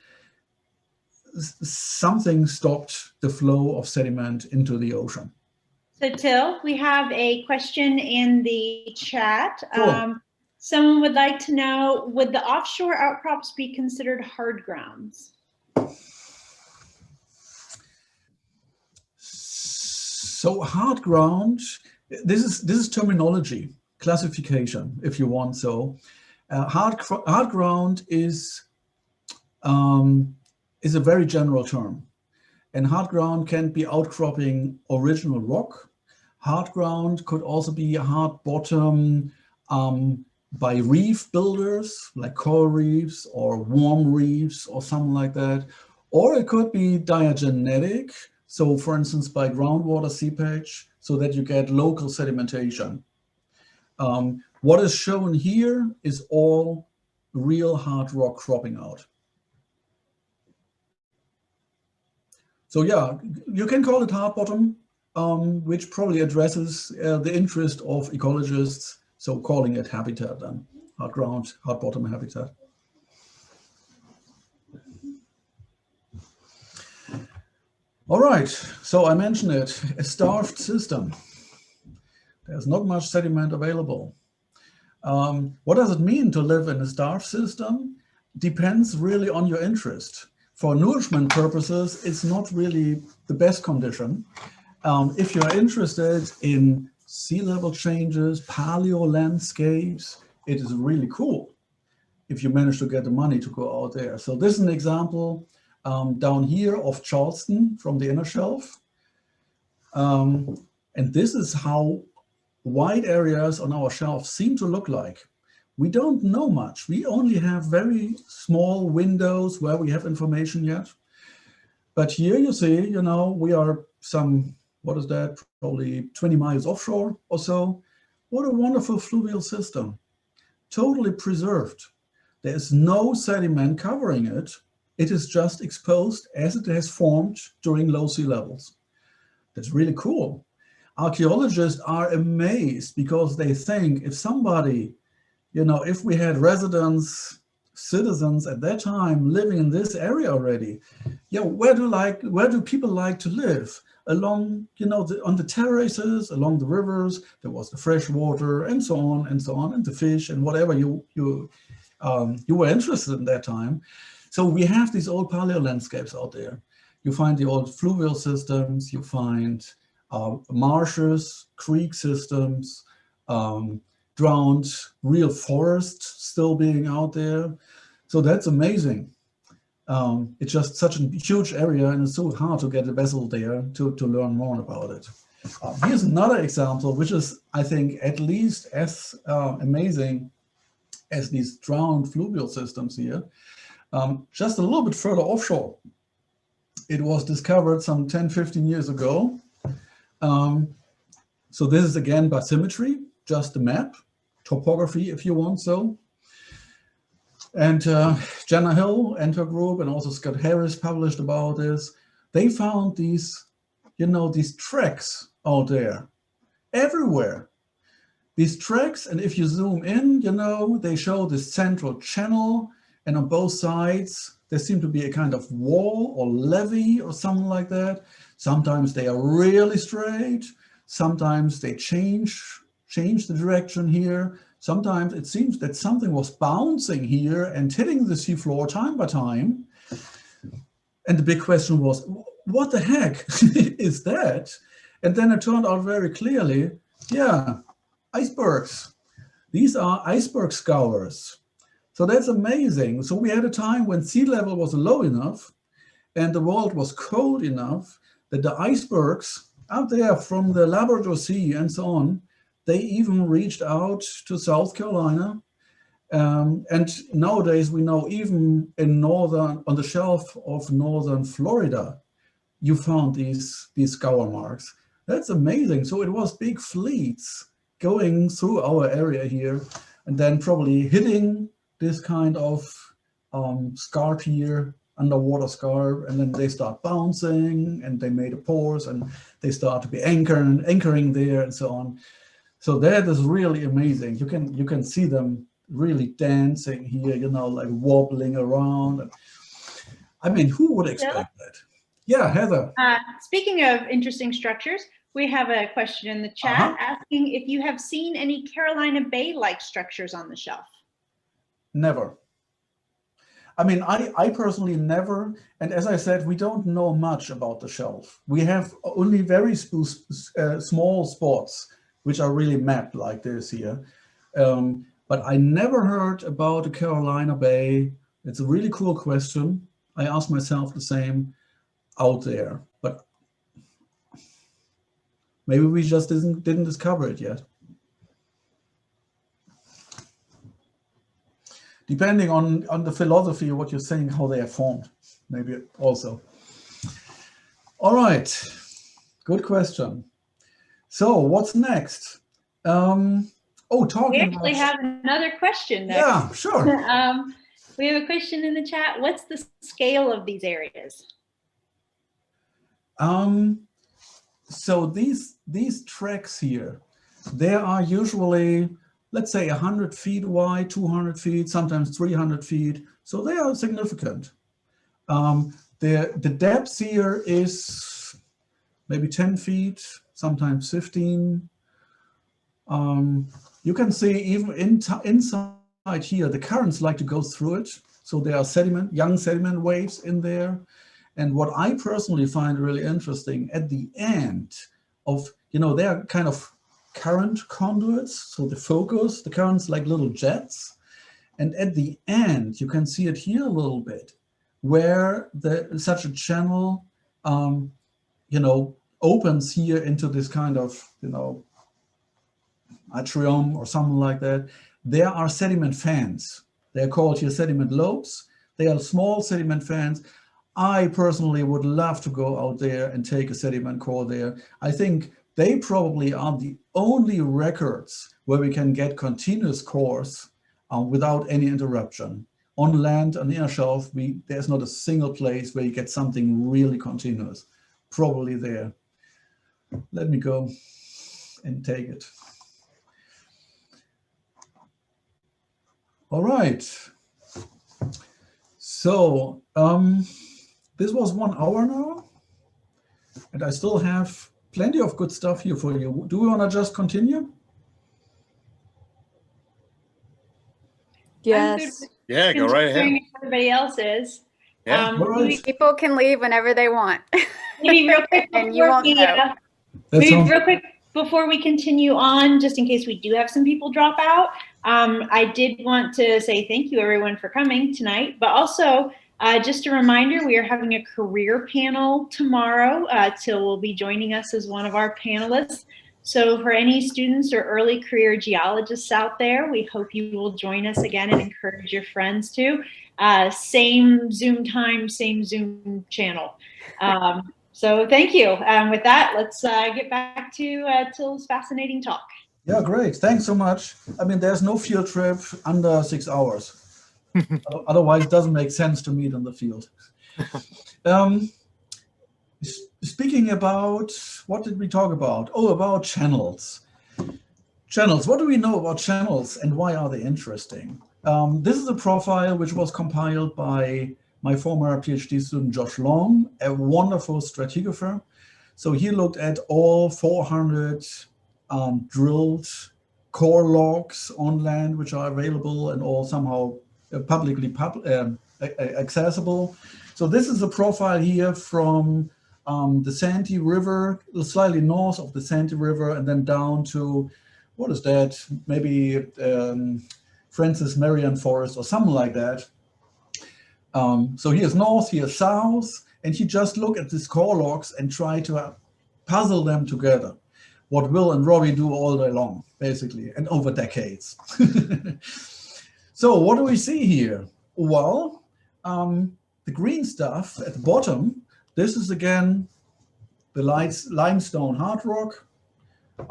Speaker 2: something stopped the flow of sediment into the ocean.
Speaker 1: So Till, we have a question in the chat.
Speaker 2: Cool.
Speaker 1: Someone would like to know, would the offshore outcrops be considered hard grounds?
Speaker 2: So hard ground, this is terminology, classification, if you want. So hard ground is a very general term. And hard ground can be outcropping original rock. Hard ground could also be a hard bottom by reef builders, like coral reefs or warm reefs or something like that. Or it could be diagenetic, so for instance by groundwater seepage, so that you get local sedimentation. What is shown here is all real hard rock cropping out. So yeah, you can call it hard bottom, which probably addresses the interest of ecologists, so calling it habitat then, hard ground, hard bottom habitat. All right, so I mentioned it, a starved system. There's not much sediment available. What does it mean to live in a starved system? Depends really on your interest. For nourishment purposes, it's not really the best condition. If you're interested in sea level changes, paleo landscapes, it is really cool if you manage to get the money to go out there. So this is an example down here of Charleston from the inner shelf. And this is how wide areas on our shelf seem to look like. We don't know much. We only have very small windows where we have information yet. But here you see, you know, we are some, what is that, probably 20 miles offshore or so. What a wonderful fluvial system. Totally preserved. There is no sediment covering it. It is just exposed as it has formed during low sea levels. That's really cool. Archaeologists are amazed because they think if somebody, you know, if we had residents, citizens at that time living in this area already, yeah, where do people like to live? Along, you know, on the terraces, along the rivers, there was the fresh water and so on, and the fish and whatever you were interested in that time. So we have these old paleo landscapes out there. You find the old fluvial systems, you find marshes, creek systems, drowned real forests still being out there. So that's amazing. It's just such a huge area, and it's so hard to get a vessel there to learn more about it. Here's another example, which is, I think, at least as amazing as these drowned fluvial systems here. Just a little bit further offshore. It was discovered some 10, 15 years ago. So this is again bathymetry, just a map, topography if you want so. And Jenna Hill and her group, and also Scott Harris published about this. They found these, these tracks out there everywhere. These tracks, and if you zoom in, they show this central channel, and on both sides, there seem to be a kind of wall or levee or something like that. Sometimes they are really straight. Sometimes they change the direction here. Sometimes it seems that something was bouncing here and hitting the seafloor time by time. And the big question was, what the heck is that? And then it turned out very clearly, yeah, icebergs. These are iceberg scours. So that's amazing. So we had a time when sea level was low enough and the world was cold enough that the icebergs out there from the Labrador Sea and so on, they even reached out to South Carolina. And nowadays we know even in on the shelf of northern Florida, you found these scour marks. That's amazing. So it was big fleets going through our area here and then probably hitting this kind of scarp here, underwater scarp, and then they start bouncing and they made a pores and they start to be anchoring there and so on. So that is really amazing. You can see them really dancing here, like wobbling around. I mean, who would expect that? Yeah, Heather.
Speaker 1: Speaking of interesting structures, we have a question in the chat asking if you have seen any Carolina Bay-like structures on the shelf.
Speaker 2: Never. I mean, I personally never, and as I said, we don't know much about the shelf. We have only very small spots, which are really mapped like this here. But I never heard about the Carolina Bay. It's a really cool question. I asked myself the same out there, but maybe we just didn't discover it yet. Depending on the philosophy of what you're saying, how they are formed, maybe also. All right, good question. So what's next?
Speaker 1: We actually have another question next.
Speaker 2: Yeah, sure.
Speaker 1: We have a question in the chat. What's the scale of these areas?
Speaker 2: So these tracks here, they are usually, let's say 100 feet wide, 200 feet, sometimes 300 feet. So they are significant. The depth here is maybe 10 feet, sometimes 15. You can see even inside here, the currents like to go through it. So there are young sediment waves in there. And what I personally find really interesting at the end of, they are kind of current conduits. So the currents like little jets. And at the end, you can see it here a little bit, where such a channel, opens here into this kind of, atrium or something like that. There are sediment fans. They're called here sediment lobes. They are small sediment fans. I personally would love to go out there and take a sediment core there. I think they probably are the only records where we can get continuous cores without any interruption. On land, on the inner shelf, there's not a single place where you get something really continuous. Probably there. Let me go and take it. All right. So this was 1 hour now, and I still have plenty of good stuff here for you. Do we want to just continue?
Speaker 4: Yes.
Speaker 5: Yeah, go right ahead.
Speaker 1: Everybody else is.
Speaker 5: Yeah.
Speaker 2: Right.
Speaker 4: People can leave whenever they want.
Speaker 1: Maybe real quick
Speaker 4: And you won't know.
Speaker 1: maybe real quick before we continue on, just in case we do have some people drop out, I did want to say thank you everyone for coming tonight, but also just a reminder, we are having a career panel tomorrow. Till will be joining us as one of our panelists. So for any students or early career geologists out there, we hope you will join us again and encourage your friends to. Same Zoom time, same Zoom channel. So thank you. With that, let's get back to Till's fascinating talk.
Speaker 2: Yeah, great. Thanks so much. I mean, there's no field trip under 6 hours. Otherwise, it doesn't make sense to meet in the field. Speaking about, what did we talk about? Oh, about channels. Channels, what do we know about channels and why are they interesting? This is a profile which was compiled by my former PhD student, Josh Long, a wonderful stratigrapher. So he looked at all 400 drilled core logs on land, which are available and all somehow publicly accessible. So this is a profile here from the Santee River, slightly north of the Santee River, and then down to, what is that? Maybe Francis Marion Forest or something like that. So here's north, here's south, and he just looked at these core logs and try to puzzle them together. What Will and Robbie do all day long, basically, and over decades. So what do we see here? Well, the green stuff at the bottom, this is again the limestone hard rock.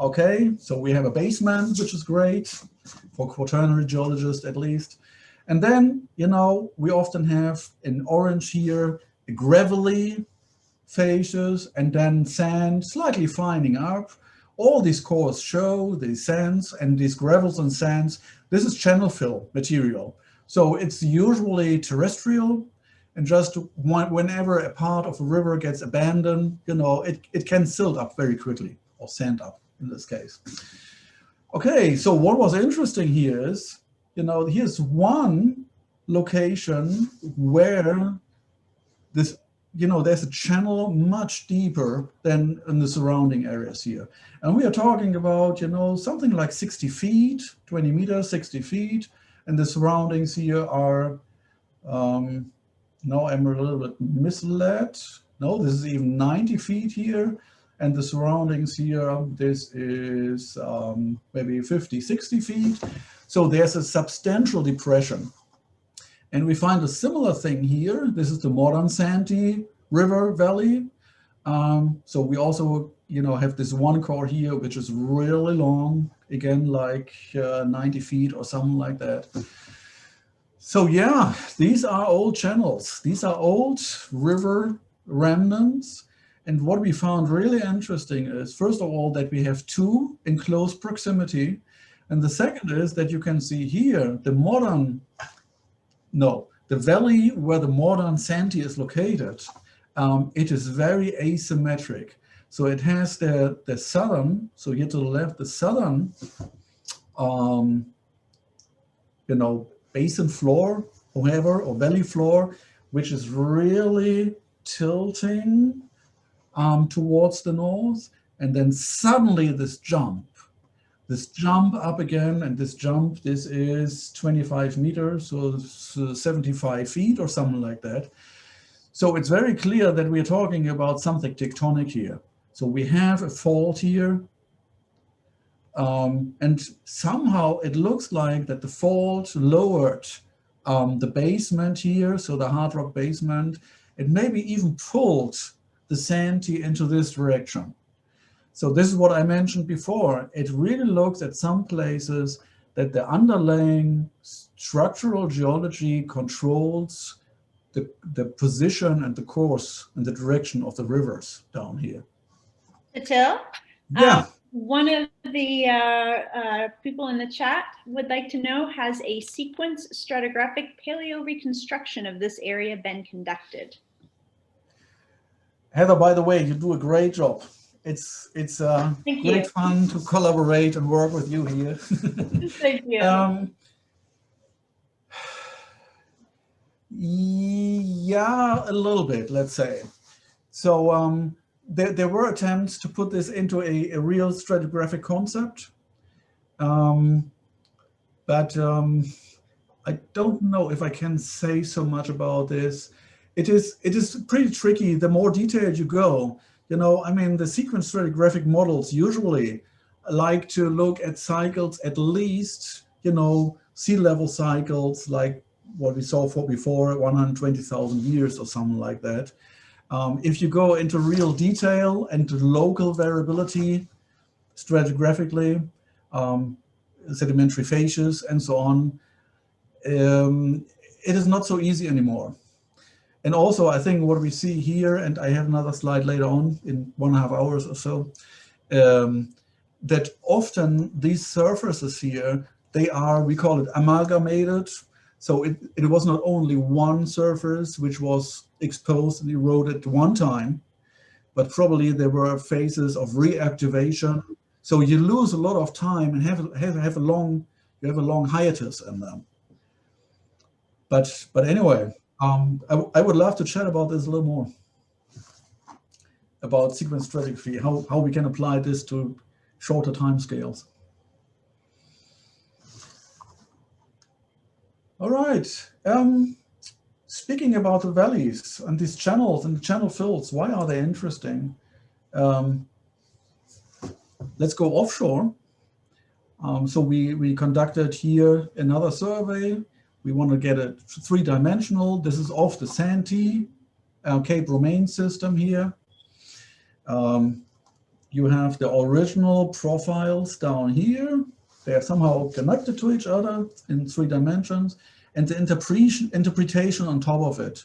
Speaker 2: Okay, so we have a basement, which is great for quaternary geologists at least. And then, you know, we often have in orange here, gravelly phases and then sand slightly fining up. All these cores show the sands and these gravels and sands. This is channel fill material. So it's usually terrestrial, and just whenever a part of a river gets abandoned, you know, it can silt up very quickly, or sand up in this case. Okay, so what was interesting here is, you know, here's one location where this, you know, there's a channel much deeper than in the surrounding areas here. And we are talking about, you know, something like 60 feet, 20 meters, 60 feet. And the surroundings here are, no, I'm a little bit misled. No, this is even 90 feet here. And the surroundings here, this is maybe 50, 60 feet. So there's a substantial depression. And we find a similar thing here. This is the modern Santee River Valley. So we also, you know, have this one core here, which is really long, again, like 90 feet or something like that. So yeah, these are old channels. These are old river remnants. And what we found really interesting is, first of all, that we have two in close proximity. And the second is that you can see here, the valley where the modern Santee is located, it is very asymmetric. So it has the southern, so here to the left, the southern, you know, basin floor, or valley floor, which is really tilting towards the north. And then suddenly this jump up again, and this is 25 meters, so 75 feet or something like that. So it's very clear that we're talking about something tectonic here. So we have a fault here, and somehow it looks like that the fault lowered the basement here, so the hard rock basement. It maybe even pulled the Santee into this direction. So this is what I mentioned before. It really looks at some places that the underlying structural geology controls the position and the course and the direction of the rivers down here.
Speaker 1: Till?
Speaker 2: Yeah.
Speaker 1: One of the people in the chat would like to know, has a sequence stratigraphic paleo reconstruction of this area been conducted?
Speaker 2: Heather, by the way, you do a great job. It's great fun to collaborate and work with you here.
Speaker 1: Thank you.
Speaker 2: Yeah, a little bit, let's say. So there were attempts to put this into a real stratigraphic concept, but I don't know if I can say so much about this. It is pretty tricky. The more detailed you go, you know, I mean, the sequence stratigraphic models usually like to look at cycles at least, you know, sea level cycles like what we saw for before, 120,000 years or something like that. If you go into real detail and to local variability stratigraphically, sedimentary phases and so on, it is not so easy anymore. And also, I think what we see here, and I have another slide later on in 1.5 hours or so, that often these surfaces here, they are, we call it amalgamated. So it was not only one surface which was exposed and eroded at one time, but probably there were phases of reactivation. So you lose a lot of time and have a long hiatus in them. But anyway, I would love to chat about this a little more, about sequence stratigraphy, how we can apply this to shorter time scales. All right. Speaking about the valleys and these channels and the channel fills, why are they interesting? Let's go offshore. So we conducted here another survey. We want to get it three-dimensional. This is off the Santee Cape Romaine system here. You have the original profiles down here. They are somehow connected to each other in 3 dimensions, and the interpretation on top of it.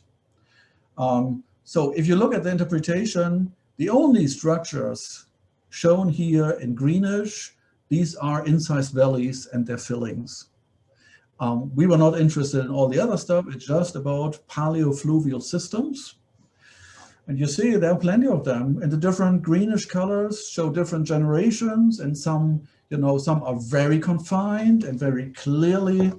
Speaker 2: So if you look at the interpretation, the only structures shown here in greenish, these are incised valleys and their fillings. We were not interested in all the other stuff. It's just about paleofluvial systems. And you see there are plenty of them, and the different greenish colors show different generations, and some, you know, some are very confined and very clearly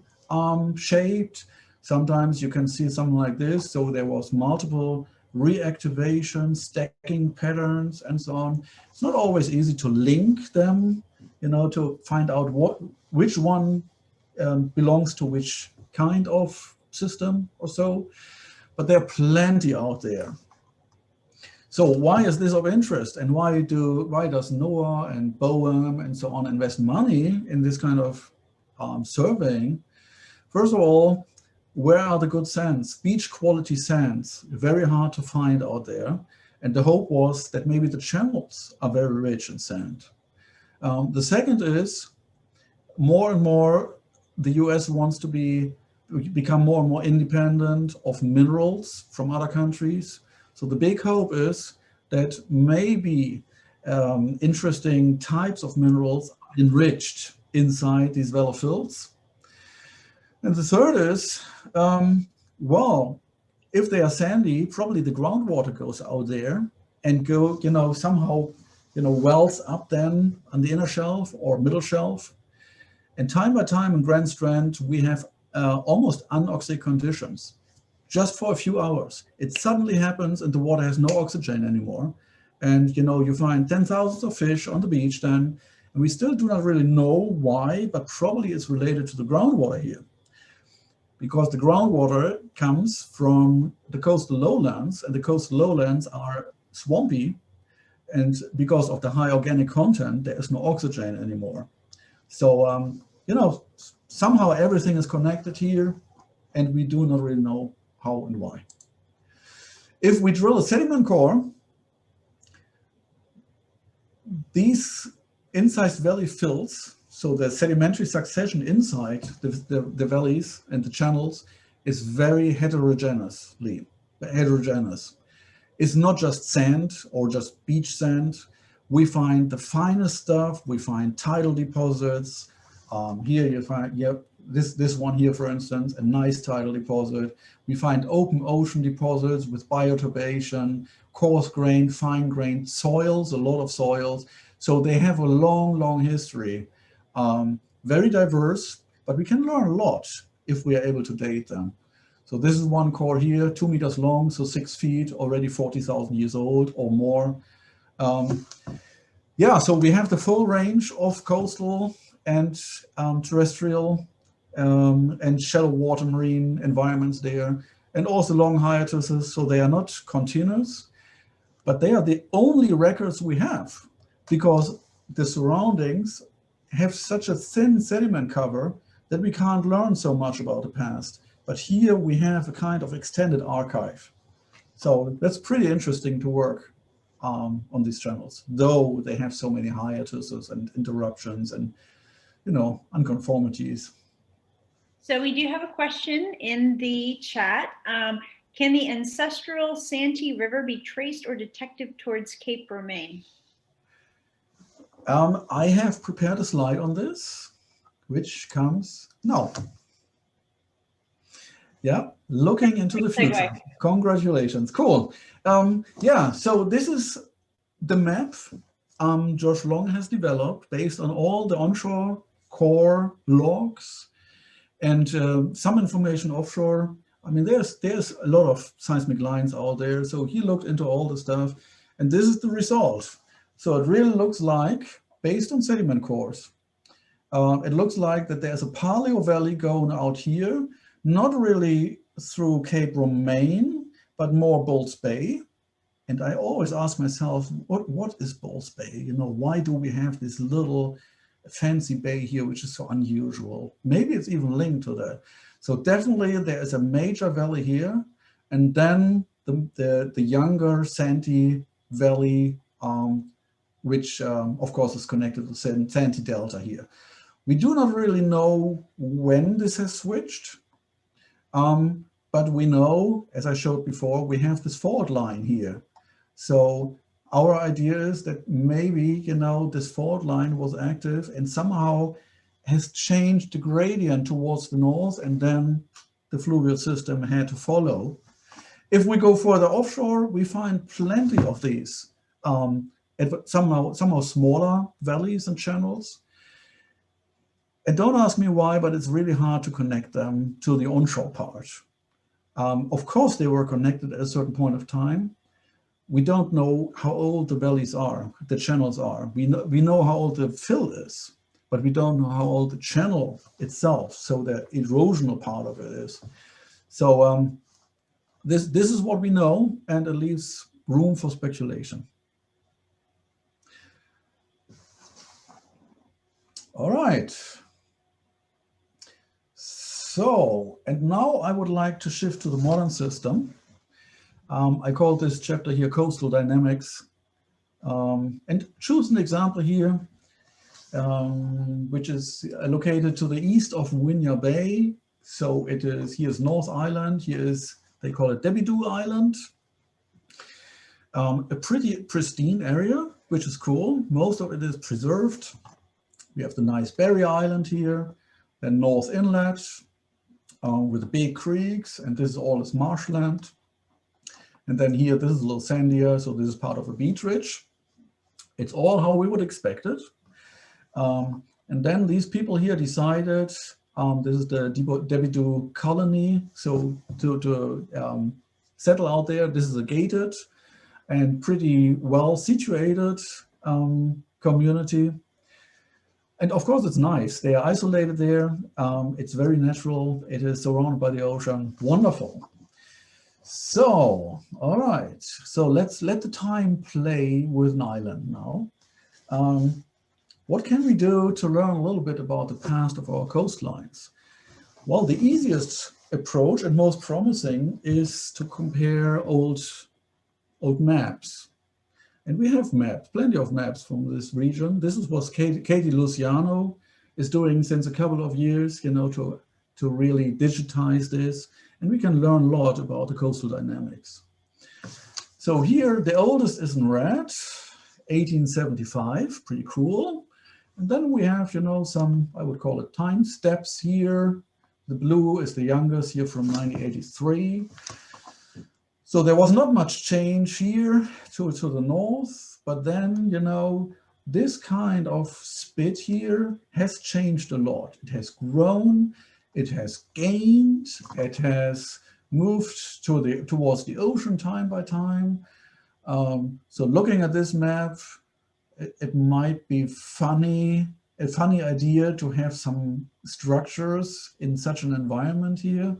Speaker 2: shaped. Sometimes you can see something like this. So there was multiple reactivation, stacking patterns, and so on. It's not always easy to link them, you know, to find out which one belongs to which kind of system or so. But there are plenty out there. So why is this of interest, and why does NOAA and BOEM and so on invest money in this kind of surveying? First of all, where are the good sands? Beach quality sands, very hard to find out there. And the hope was that maybe the channels are very rich in sand. The second is more and more the US wants to become more and more independent of minerals from other countries. So the big hope is that maybe interesting types of minerals are enriched inside these well fills. And the third is, well, if they are sandy, probably the groundwater goes out there and go, you know, somehow, you know, wells up then on the inner shelf or middle shelf. And time by time in Grand Strand, we have almost anoxic conditions. Just for a few hours, it suddenly happens and the water has no oxygen anymore. And, you know, you find 10,000s of fish on the beach then, and we still do not really know why, but probably it's related to the groundwater here. Because the groundwater comes from the coastal lowlands, and the coastal lowlands are swampy, and because of the high organic content, there is no oxygen anymore. So, you know, somehow everything is connected here, and we do not really know how and why. If we drill a sediment core, these incised valley fills, so the sedimentary succession inside the valleys and the channels is very heterogeneous. It's not just sand or just beach sand. We find the finest stuff. We find tidal deposits. Here you find, this one here, for instance, a nice tidal deposit. We find open ocean deposits with bioturbation, coarse-grained, fine-grained soils, a lot of soils. So they have a long, long history. Very diverse, but we can learn a lot if we are able to date them. So this is one core here, 2 meters long, so 6 feet, already 40,000 years old or more. Yeah, so we have the full range of coastal and terrestrial and shallow water marine environments there, and also long hiatuses, so they are not continuous, but they are the only records we have, because the surroundings have such a thin sediment cover that we can't learn so much about the past. But here we have a kind of extended archive. So that's pretty interesting to work on these channels, though they have so many hiatuses and interruptions and, you know, unconformities.
Speaker 1: So we do have a question in the chat. Can the ancestral Santee River be traced or detected towards Cape Romaine?
Speaker 2: I have prepared a slide on this, which comes now. Yeah, looking into the future. Congratulations, cool. Yeah, so this is the map Josh Long has developed based on all the onshore core logs and some information offshore. I mean, there's a lot of seismic lines out there. So he looked into all the stuff, and this is the result. So it really looks like, based on sediment cores, it looks like that there's a paleo valley going out here, not really through Cape Romaine, but more Bulls Bay. And I always ask myself, what is Bulls Bay? You know, why do we have this little fancy bay here, which is so unusual? Maybe it's even linked to that. So definitely there is a major valley here, and then the younger Santee Valley, which of course is connected to Santee Delta here. We do not really know when this has switched, but we know, as I showed before, we have this fault line here. So our idea is that maybe, you know, this fault line was active and somehow has changed the gradient towards the north, and then the fluvial system had to follow. If we go further offshore, we find plenty of these, somehow smaller valleys and channels. And don't ask me why, but it's really hard to connect them to the onshore part. Of course, they were connected at a certain point of time. We don't know how old the valleys are, the channels are. We know how old the fill is, but we don't know how old the channel itself, so the erosional part of it is. So this is what we know, and it leaves room for speculation. All right. So, and now I would like to shift to the modern system. I call this chapter here Coastal Dynamics, and choose an example here, which is located to the east of Winya Bay. So it is, here's North Island, here is, they call it Debidu Island. A pretty pristine area, which is cool. Most of it is preserved. We have the nice Barrier Island here, then North Inlet with the big creeks, and this is all is marshland. And then here, this is a little sandier, so this is part of a beach ridge. It's all how we would expect it. And then these people here decided, this is the Debidu colony, so to settle out there, this is a gated and pretty well situated community. And of course, it's nice. They are isolated there. It's very natural. It is surrounded by the ocean. Wonderful. So, all right. So let's let the time play with an island now. What can we do to learn a little bit about the past of our coastlines? Well, the easiest approach and most promising is to compare old maps. And we have maps, plenty of maps from this region. This is what Katie Luciano is doing since a couple of years, you know, to really digitize this. And we can learn a lot about the coastal dynamics. So here, the oldest is in red, 1875, pretty cool. And then we have, you know, some, I would call it time steps here. The blue is the youngest here from 1983. So there was not much change here to the north, but then, you know, this kind of spit here has changed a lot. It has grown, it has gained, it has moved towards the ocean time by time. So looking at this map, it might be a funny idea to have some structures in such an environment here.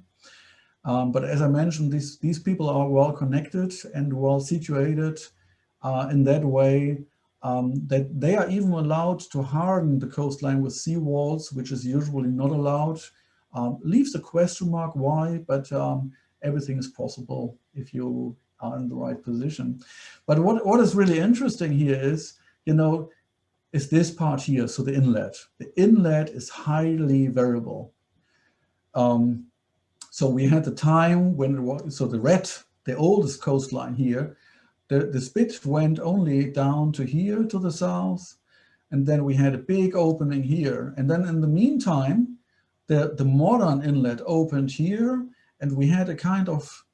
Speaker 2: But as I mentioned, these people are well connected and well situated in that way that they are even allowed to harden the coastline with seawalls, which is usually not allowed. Leaves a question mark why, but everything is possible if you are in the right position. But what is really interesting here is, is this part here, so the inlet. The inlet is highly variable. So we had the time when it was, so the oldest coastline here, the spit went only down to here to the south, and then we had a big opening here. And then in the meantime, the modern inlet opened here, and we had a kind of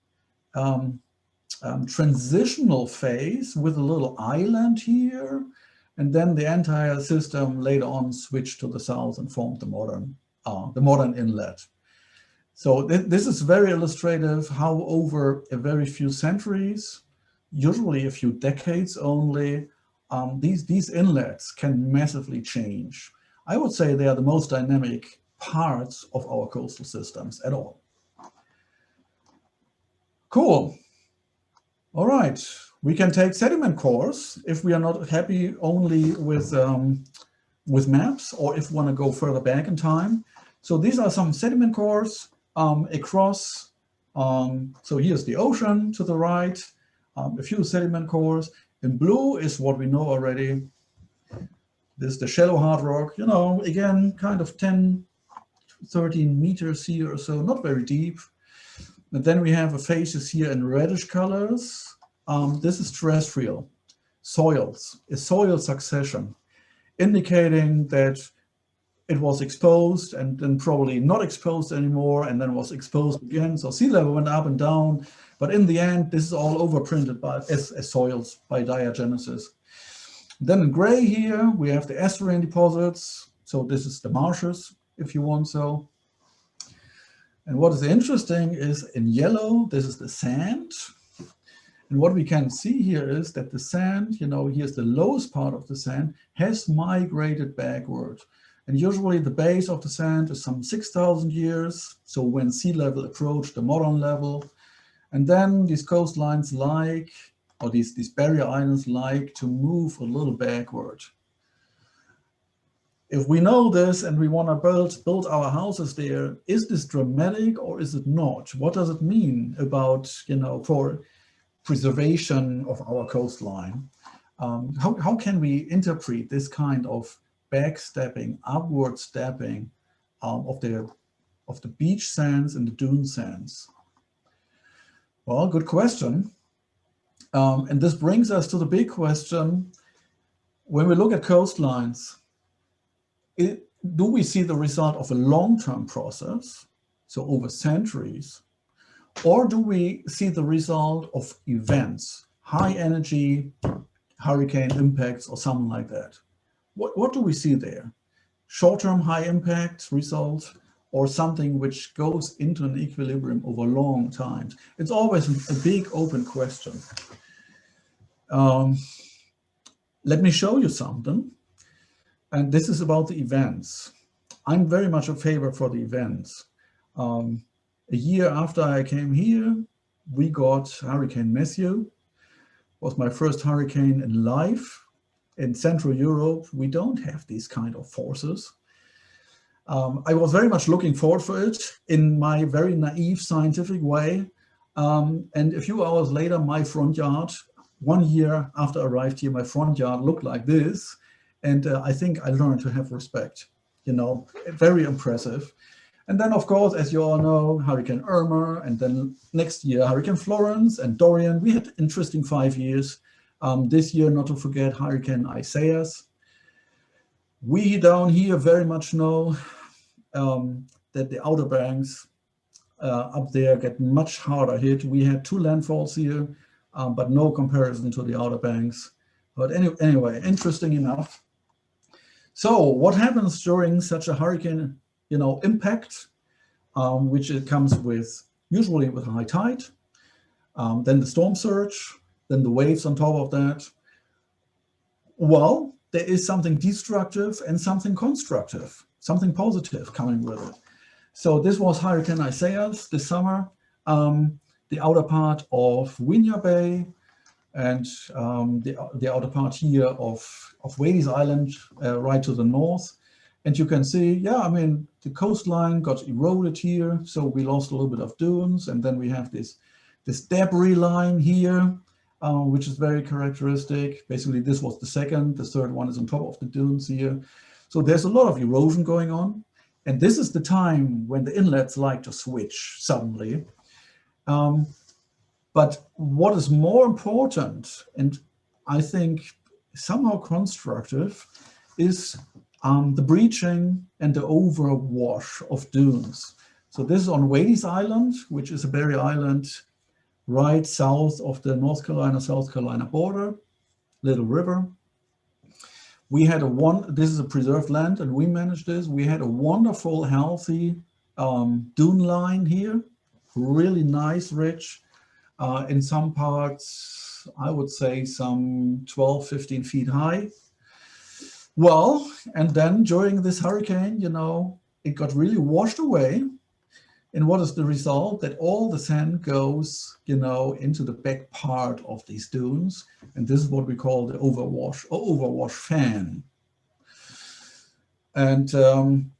Speaker 2: transitional phase with a little island here, and then the entire system later on switched to the south and formed the modern inlet. So this is very illustrative how over a very few centuries, usually a few decades only, these inlets can massively change. I would say they are the most dynamic parts of our coastal systems at all. Cool. All right, we can take sediment cores if we are not happy only with maps, or if we want to go further back in time. So these are some sediment cores across. So here's the ocean to the right, a few sediment cores. In blue is what we know already. This is the shallow hard rock, again, kind of 10, 13 meters here or so, not very deep. And then we have a faces here in reddish colors. This is terrestrial soils, a soil succession, indicating that it was exposed and then probably not exposed anymore, and then was exposed again. So sea level went up and down, but in the end, this is all overprinted as soils by diagenesis. Then in gray here, we have the estuarine deposits. So this is the marshes, if you want so. And what is interesting is in yellow, this is the sand. And what we can see here is that the sand, here's the lowest part of the sand, has migrated backward. And usually the base of the sand is some 6,000 years. So when sea level approached the modern level. And then these coastlines or these barrier islands like to move a little backward. If we know this and we want to build our houses there, is this dramatic or is it not? What does it mean about, for preservation of our coastline? How can we interpret this kind of backstepping, upward stepping of the beach sands and the dune sands? Well, good question. And this brings us to the big question. When we look at coastlines, do we see the result of a long-term process, so over centuries, or do we see the result of events, high energy, hurricane impacts, or something like that? What do we see there? Short-term high impact result, or something which goes into an equilibrium over long times? It's always a big open question. Let me show you something. And this is about the events. I'm very much a favor for the events. A year after I came here, we got Hurricane Matthew. It was my first hurricane in life. In Central Europe, we don't have these kind of forces. I was very much looking forward for it in my very naive scientific way. And a few hours later, my front yard, 1 year after I arrived here, my front yard looked like this. And I think I learned to have respect, very impressive. And then, of course, as you all know, Hurricane Irma, and then next year, Hurricane Florence and Dorian. We had interesting 5 years. This year, not to forget, Hurricane Isaias. We down here very much know that the Outer Banks up there get much harder hit. We had 2 landfalls here, but no comparison to the Outer Banks. But anyway, interesting enough. So what happens during such a hurricane, impact, which it comes with, usually with high tide, then the storm surge, then the waves on top of that. Well, there is something destructive and something constructive, something positive coming with it. So this was Hurricane Isaias this summer, the outer part of Winya Bay, and the outer part here of Wadey's Island, right to the north. And you can see, yeah, I mean, the coastline got eroded here, so we lost a little bit of dunes, and then we have this debris line here, which is very characteristic. Basically, this was the second. The third one is on top of the dunes here. So there's a lot of erosion going on. And this is the time when the inlets like to switch suddenly. But what is more important, and I think somehow constructive, is the breaching and the overwash of dunes. So this is on Wadey's Island, which is a barrier island right south of the North Carolina-South Carolina border, Little River. We had this is a preserved land, and we managed this. We had a wonderful, healthy dune line here, really nice, rich. In some parts, I would say some 12, 15 feet high. Well, and then during this hurricane, you know, it got really washed away. And what is the result? That all the sand goes, you know, into the back part of these dunes. And this is what we call the overwash fan. And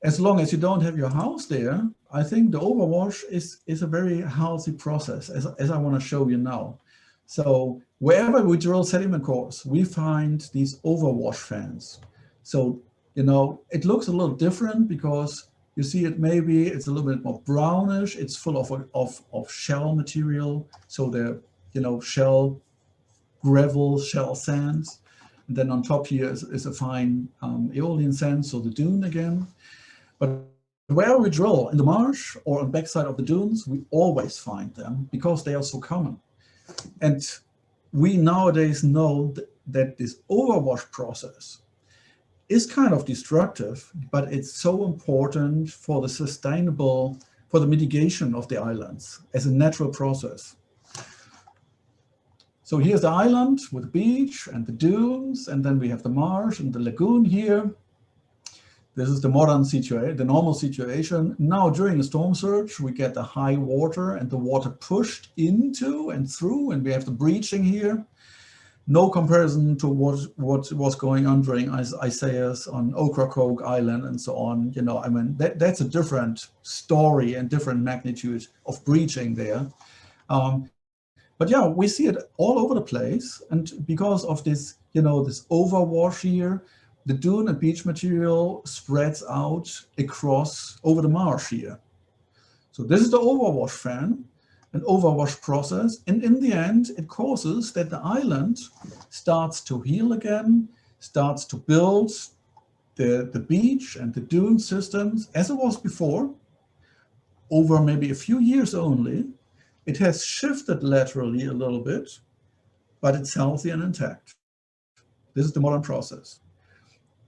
Speaker 2: as long as you don't have your house there, I think the overwash is a very healthy process, as I want to show you now. So wherever we drill sediment cores, we find these overwash fans. So, you know, it looks a little different because you see it, maybe it's a little bit more brownish. It's full of shell material. So they're, you know, shell, gravel, shell sands. And then on top here is a fine aeolian sand, so the dune again. But where we drill, in the marsh or on the backside of the dunes, we always find them because they are so common. And we nowadays know that this overwash process is kind of destructive, but it's so important for the mitigation of the islands as a natural process. So here's the island with the beach and the dunes, and then we have the marsh and the lagoon here. This is the modern situation, the normal situation. Now during the storm surge, we get the high water and the water pushed into and through, and we have the breaching here. No comparison to what was going on during Isaias on Ocracoke Island and so on. You know, I mean, that's a different story and different magnitude of breaching there. But yeah, we see it all over the place. And because of this, you know, this overwash here, the dune and beach material spreads out across over the marsh here. So this is the overwash fan, an overwash process. And in the end, it causes that the island starts to heal again, starts to build the beach and the dune systems as it was before, over maybe a few years only. It has shifted laterally a little bit, but it's healthy and intact. This is the modern process.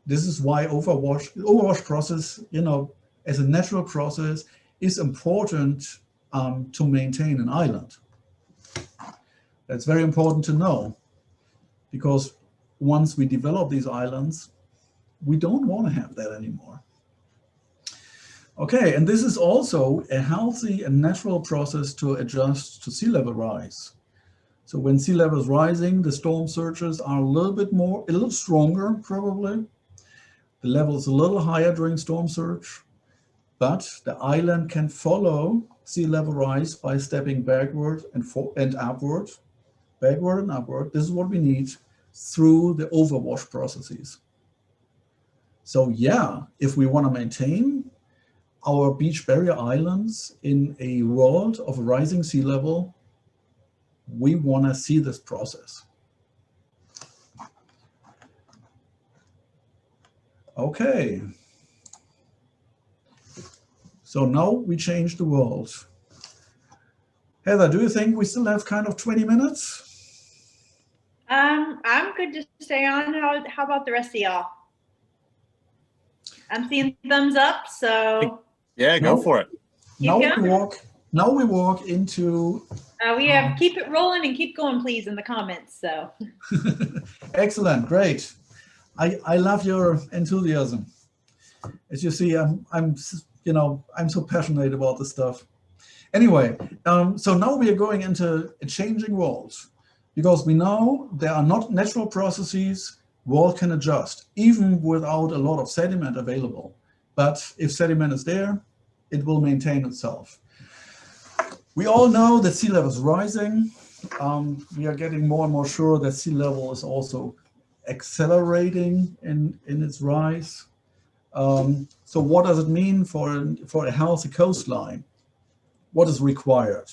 Speaker 2: This is why the overwash process, you know, as a natural process is important to maintain an island. That's very important to know, because once we develop these islands, we don't want to have that anymore. Okay, and this is also a healthy and natural process to adjust to sea level rise. So when sea level is rising, the storm surges are a little stronger probably. The level is a little higher during storm surge, but the island can follow sea level rise by stepping backward and upward, backward and upward. This is what we need through the overwash processes. So yeah, if we want to maintain our beach barrier islands in a world of rising sea level, we want to see this process. Okay. So now we change the world. Heather, do you think we still have kind of 20 minutes?
Speaker 1: I'm good to stay on. How about the rest of y'all? I'm seeing thumbs up, so.
Speaker 5: Yeah, go for it.
Speaker 2: Now we walk now we walk into.
Speaker 1: We have keep it rolling and keep going, please, in the comments. So.
Speaker 2: Excellent, great. I love your enthusiasm. As you see, I'm so passionate about this stuff. Anyway, so now we are going into a changing world, because we know there are not natural processes. World can adjust even without a lot of sediment available. But if sediment is there, it will maintain itself. We all know that sea level is rising. We are getting more and more sure that sea level is also accelerating in its rise. So what does it mean for a healthy coastline? What is required?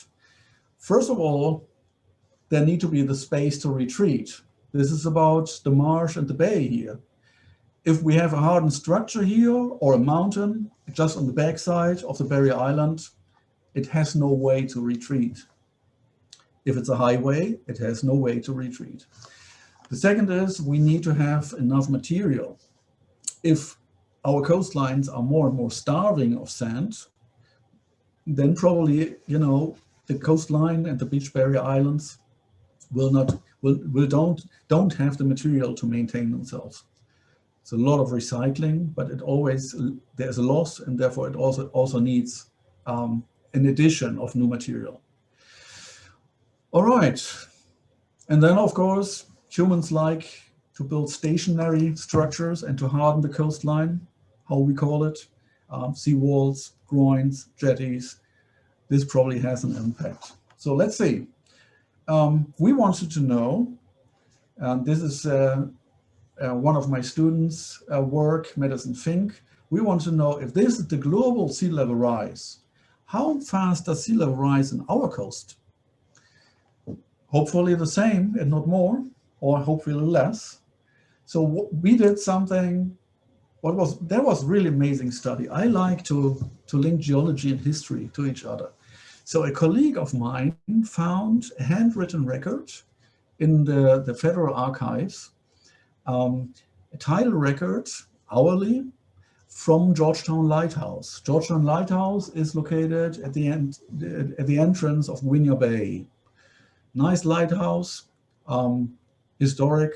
Speaker 2: First of all, there need to be the space to retreat. This is about the marsh and the bay here. If we have a hardened structure here or a mountain just on the backside of the barrier island, it has no way to retreat. If it's a highway, it has no way to retreat. The second is we need to have enough material. If our coastlines are more and more starving of sand, then probably, the coastline and the beach barrier islands don't have the material to maintain themselves. It's a lot of recycling, but there's a loss, and therefore it also needs an addition of new material. All right, and then of course humans like to build stationary structures and to harden the coastline, how we call it, seawalls, groins, jetties. This probably has an impact. So let's see. We wanted to know, this is one of my students' work, Madison Fink. We want to know if this is the global sea level rise, how fast does sea level rise in our coast? Hopefully the same and not more, or hopefully less. So we did something, that was really amazing study. I like to link geology and history to each other. So a colleague of mine found a handwritten record in the Federal Archives, a title record, hourly, from Georgetown Lighthouse. Georgetown Lighthouse is located at the entrance of Guinea Bay. Nice lighthouse, historic.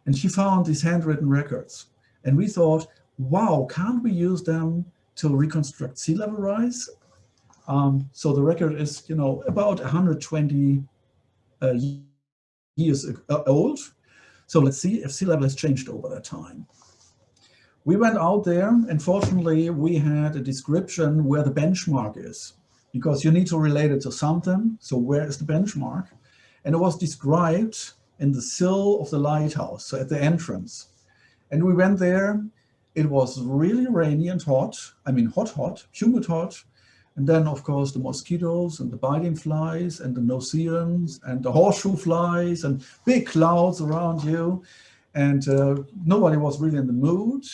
Speaker 2: And she found these handwritten records. And we thought, wow, can't we use them to reconstruct sea level rise? So the record is, about 120 years old. So let's see if sea level has changed over that time. We went out there, and fortunately we had a description where the benchmark is, because you need to relate it to something. So where is the benchmark? And it was described in the sill of the lighthouse, so at the entrance. And we went there. It was really rainy and hot. I mean, hot, humid hot. And then, of course, the mosquitoes and the biting flies and the no-see-ums and the horseshoe flies and big clouds around you. And nobody was really in the mood.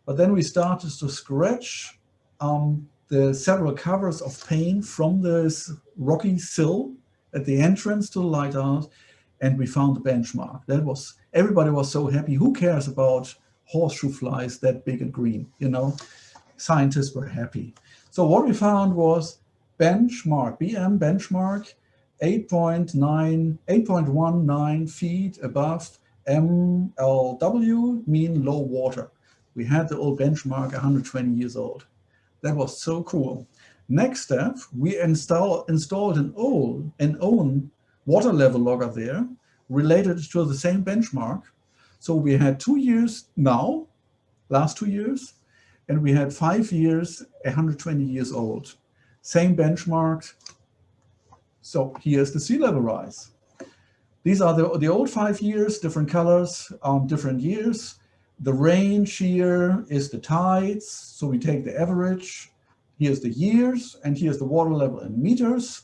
Speaker 2: But then we started to scratch the several covers of paint from this rocky sill at the entrance to the lighthouse, and we found the benchmark. Everybody was so happy. Who cares about horseshoe flies that big and green? Scientists were happy. So what we found was benchmark, BM benchmark, 8.19 feet above MLW, mean low water. We had the old benchmark 120 years old. That was so cool. Next step, we installed an own water level logger there related to the same benchmark. So we had 2 years now, last 2 years, and we had 5 years, 120 years old. Same benchmark. So here's the sea level rise. These are the old 5 years, different colors, different years. The range here is the tides, so we take the average. Here's the years, and here's the water level in meters.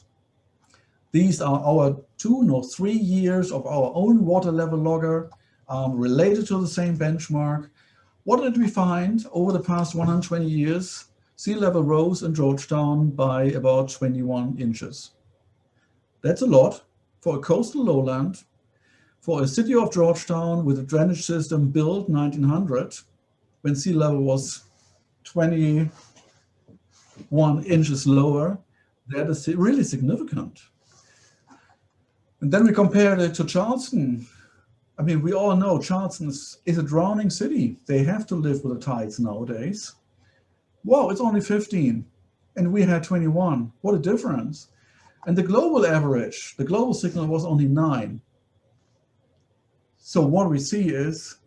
Speaker 2: These are our 3 years of our own water level logger related to the same benchmark. What did we find? Over the past 120 years, sea level rose in Georgetown by about 21 inches. That's a lot for a coastal lowland. For a city of Georgetown with a drainage system built 1900, when sea level was 21 inches lower, That is really significant. And then we compared it to Charleston. I mean, we all know Charleston is a drowning city. They have to live with the tides nowadays. Wow, it's only 15, and we had 21. What a difference. And the global average, the global signal was only 9. So what we see is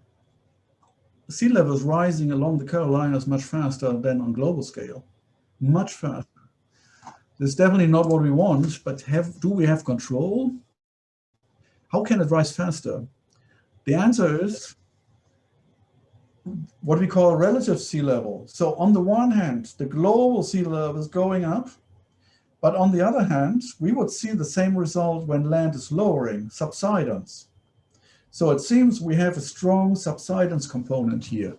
Speaker 2: sea level is rising along the Carolinas much faster than on global scale, much faster. This is definitely not what we want, but do we have control? How can it rise faster? The answer is what we call relative sea level. So on the one hand, the global sea level is going up, but on the other hand, we would see the same result when land is lowering, subsidence. So it seems we have a strong subsidence component here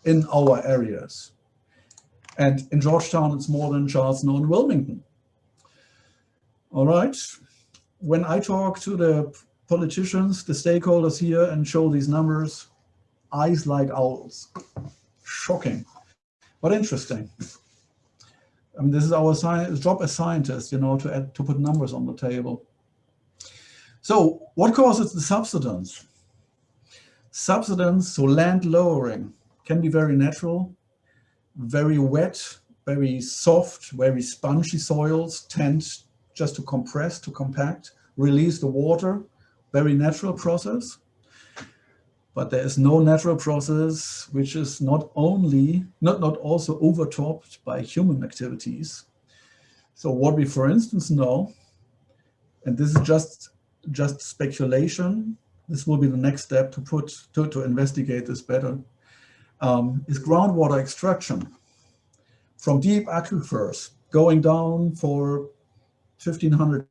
Speaker 2: in our areas. And in Georgetown, it's more than Charleston and Wilmington. All right. When I talk to the politicians, the stakeholders here, and show these numbers, eyes like owls. Shocking, but interesting. I mean, this is our job as scientists, you know, to put numbers on the table. So what causes the subsidence? Subsidence, so land lowering, can be very natural, very wet, very soft, very spongy soils tend just to compress, to compact, release the water, very natural process. But there is no natural process which is not also overtopped by human activities. So what we, for instance, know, and this is just speculation, this will be the next step to investigate this better, is groundwater extraction from deep aquifers, going down for 1,500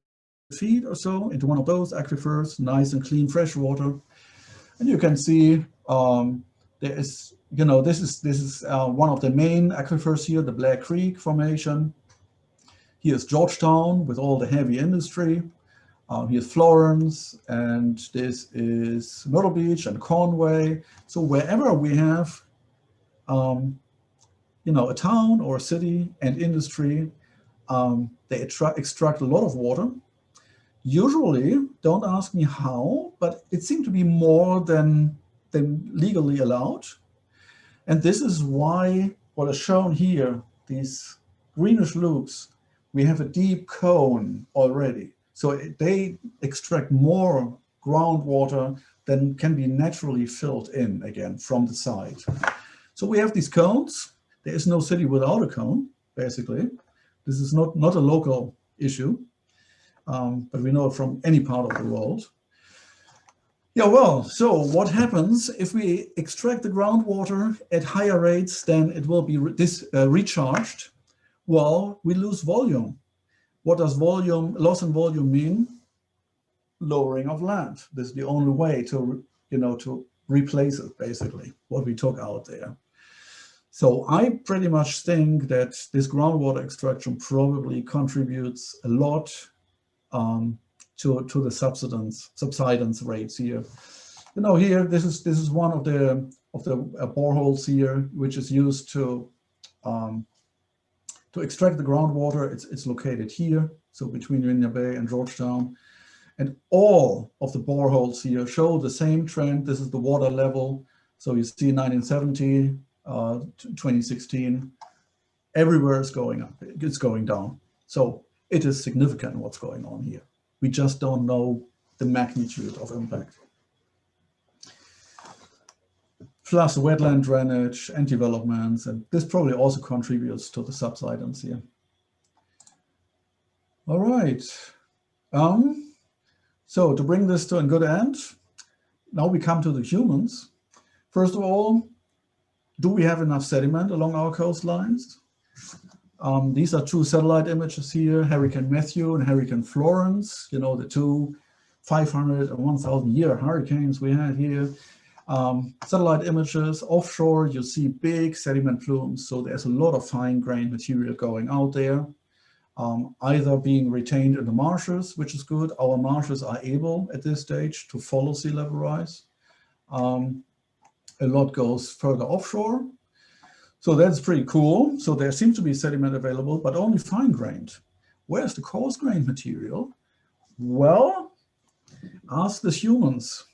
Speaker 2: feet or so into one of those aquifers, nice and clean fresh water. And you can see there is, you know, this is one of the main aquifers here, the Black Creek Formation. Here's Georgetown with all the heavy industry. Here's Florence, and this is Myrtle Beach and Conway. So wherever we have, you know, a town or a city and industry, they extract a lot of water. Usually, don't ask me how, but it seemed to be more than legally allowed. And this is why what is shown here, these greenish loops, we have a deep cone already. So they extract more groundwater than can be naturally filled in again from the side. So we have these cones. There is no city without a cone, basically. This is not a local issue. But we know it from any part of the world. Yeah, well, so what happens if we extract the groundwater at higher rates than it will be recharged? Well, we lose volume. What does loss in volume mean? Lowering of land. This is the only way to, you know, to replace it, basically, what we took out there. So I pretty much think that this groundwater extraction probably contributes a lot to the subsidence rates here. You know, here this is one of the boreholes here, which is used to extract the groundwater. It's located here, so between Virginia Bay and Georgetown, and all of the boreholes here show the same trend. This is the water level. So you see 1970, 2016, everywhere is going up. It's going down. So it is significant what's going on here. We just don't know the magnitude of impact. Plus wetland drainage and developments, and this probably also contributes to the subsidence here. All right. So to bring this to a good end, now we come to the humans. First of all, do we have enough sediment along our coastlines? These are two satellite images here, Hurricane Matthew and Hurricane Florence, you know, the two 500 and 1,000 year hurricanes we had here. Satellite images offshore, you see big sediment plumes. So there's a lot of fine grained material going out there, either being retained in the marshes, which is good. Our marshes are able at this stage to follow sea level rise. A lot goes further offshore. So that's pretty cool. So there seems to be sediment available, but only fine-grained. Where's the coarse-grained material? Well, ask the humans.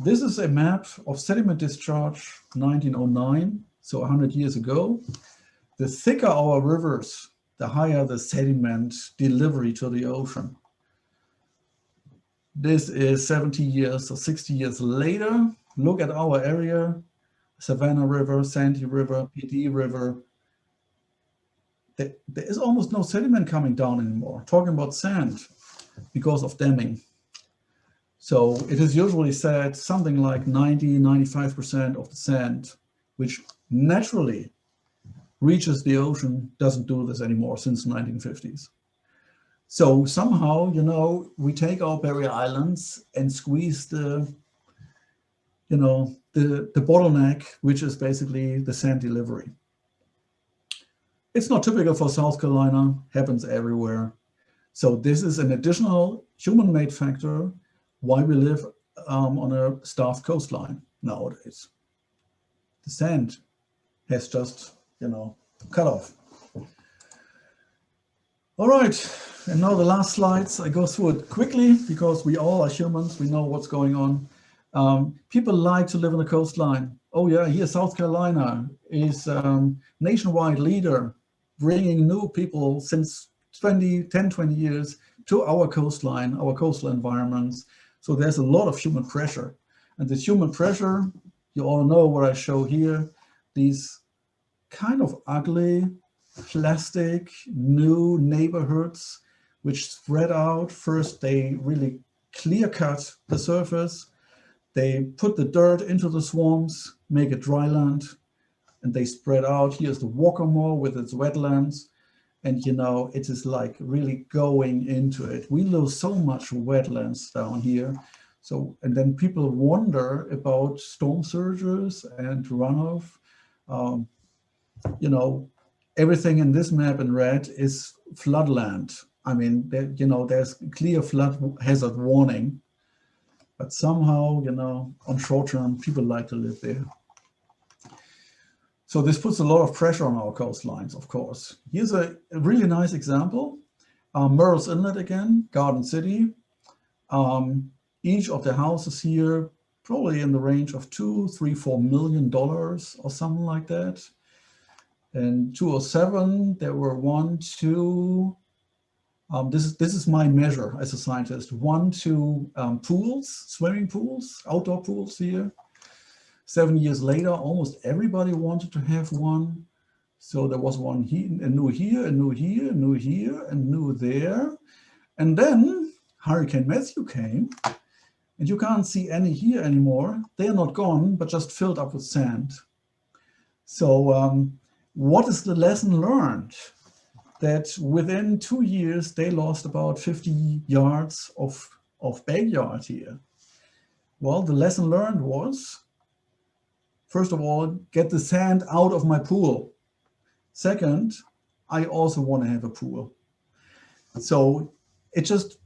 Speaker 2: This is a map of sediment discharge 1909, so 100 years ago. The thicker our rivers, the higher the sediment delivery to the ocean. This is 70 years or 60 years later. Look at our area, Savannah River, Sandy River, PD River. There is almost no sediment coming down anymore. Talking about sand because of damming. So it is usually said something like 90–95% of the sand, which naturally reaches the ocean, doesn't do this anymore since the 1950s. So somehow, you know, we take our barrier islands and squeeze the, you know, the bottleneck, which is basically the sand delivery. It's not typical for South Carolina, happens everywhere. So this is an additional human-made factor why we live on a starved coastline nowadays. The sand has just, you know, cut off. All right, and now the last slides. I go through it quickly because we all are humans. We know what's going on. People like to live on the coastline. Oh yeah, here South Carolina is nationwide leader, bringing new people since 10, 20 years to our coastline, our coastal environments. So there's a lot of human pressure. And this human pressure, you all know what I show here, these kind of ugly, plastic, new neighborhoods, which spread out. First, they really clear cut the surface. They put the dirt into the swamps, make it dry land, and they spread out. Here's the Walkermore with its wetlands. And, you know, it is like really going into it. We lose so much wetlands down here. So, and then people wonder about storm surges and runoff. You know, everything in this map in red is floodland. I mean, there, you know, there's clear flood hazard warning, but somehow, you know, on short term, people like to live there. So this puts a lot of pressure on our coastlines, of course. Here's a really nice example. Murrells Inlet again, Garden City. Each of the houses here, probably in the range of $2, $3, $4 million or something like that. In 2007, there were 1, 2, this is my measure as a scientist, 1, 2 pools, swimming pools, outdoor pools here. 7 years later, almost everybody wanted to have one. So there was one here, a new here, a new here, a new here, and new there. And then Hurricane Matthew came, and you can't see any here anymore. They are not gone, but just filled up with sand. So what is the lesson learned? That within 2 years, they lost about 50 yards of backyard here. Well, the lesson learned was, first of all, get the sand out of my pool. Second, I also want to have a pool. So it just,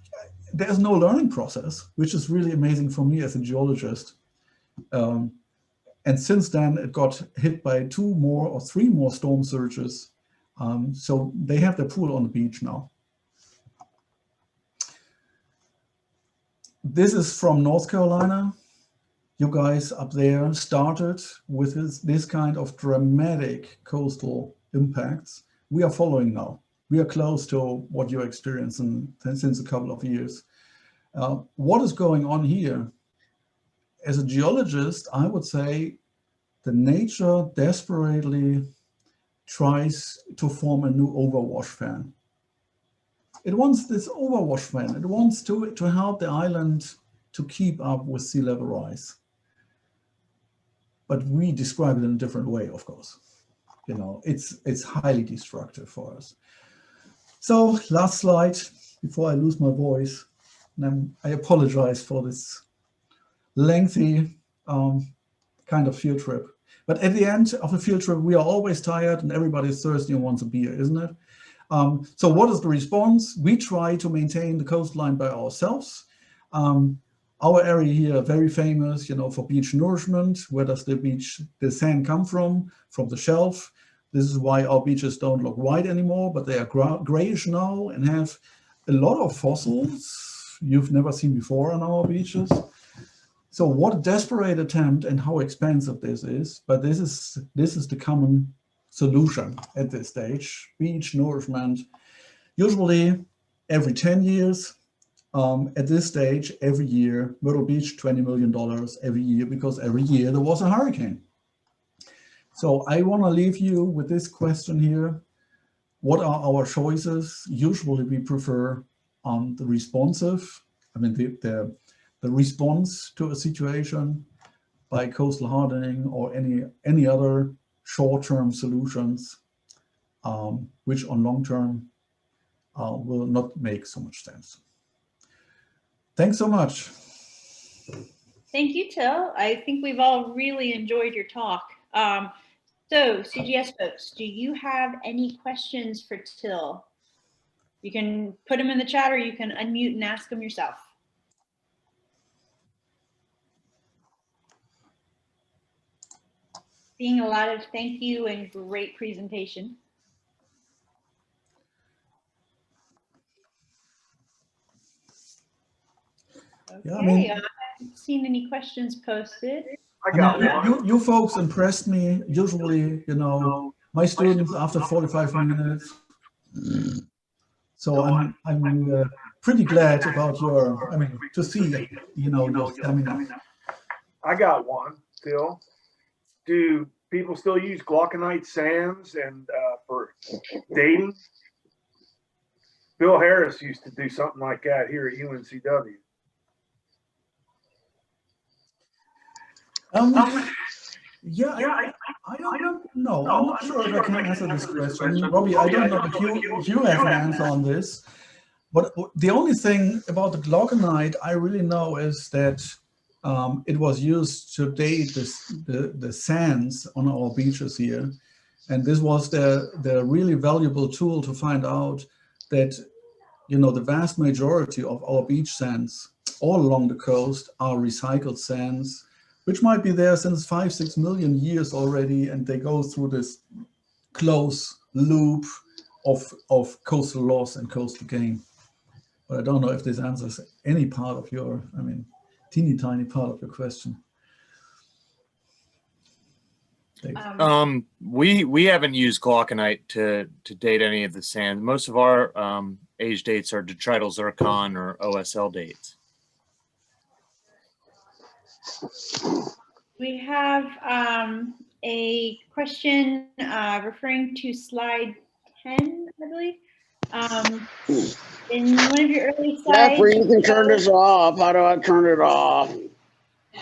Speaker 2: there's no learning process, which is really amazing for me as a geologist. And since then, it got hit by 2 more or 3 more storm surges. So they have their pool on the beach now. This is from North Carolina. You guys up there started with this kind of dramatic coastal impacts. We are following now. We are close to what you're experiencing since a couple of years. What is going on here? As a geologist, I would say the nature desperately tries to form a new overwash fan. It wants this overwash fan. It wants to help the island to keep up with sea level rise. But we describe it in a different way, of course. You know, it's highly destructive for us. So last slide before I lose my voice. And I apologize for this lengthy kind of field trip. But at the end of the field trip, we are always tired and everybody's thirsty and wants a beer, isn't it? So what is the response? We try to maintain the coastline by ourselves. Our area here, very famous, you know, for beach nourishment. Where does the sand come from? From the shelf. This is why our beaches don't look white anymore, but they are grayish now and have a lot of fossils you've never seen before on our beaches. So what a desperate attempt, and how expensive this is, but this is the common solution at this stage. Beach nourishment, usually every 10 years. At this stage, every year, Myrtle Beach, $20 million every year, because every year there was a hurricane. So I want to leave you with this question here. What are our choices? Usually we prefer the responsive, I mean the response to a situation by coastal hardening or any other short-term solutions, which on long-term will not make so much sense. Thanks so much.
Speaker 1: Thank you, Till. I think we've all really enjoyed your talk. So CGS folks, do you have any questions for Till? You can put them in the chat or you can unmute and ask them yourself. Seeing a lot of thank you and great presentation. Okay,
Speaker 2: Yeah, I mean,
Speaker 1: I haven't seen any questions posted.
Speaker 2: I mean, you folks impressed me. Usually, you know, my students after 45 minutes. So I'm pretty glad about your, I mean, to see, you know, your stamina.
Speaker 6: I got one, Phil. Do people still use glauconite sands and for dating? Bill Harris used to do something like that here at UNCW.
Speaker 2: Yeah, I don't know. I'm not sure if I can answer this question. Robbie, I don't know if you have an answer on this. But the only thing about the glauconite I really know is that it was used to date the sands on our beaches here. And this was the really valuable tool to find out that, you know, the vast majority of our beach sands all along the coast are recycled sands, which might be there since 5-6 million years already, and they go through this close loop of coastal loss and coastal gain. But I don't know if this answers any part of your, I mean, teeny tiny part of your question.
Speaker 5: We haven't used glauconite to date any of the sands. Most of our age dates are detrital zircon or OSL dates.
Speaker 1: We have a question referring to slide 10, I believe. In one of your early slides,
Speaker 7: Jeffrey, you can turn this off. How do I turn it off?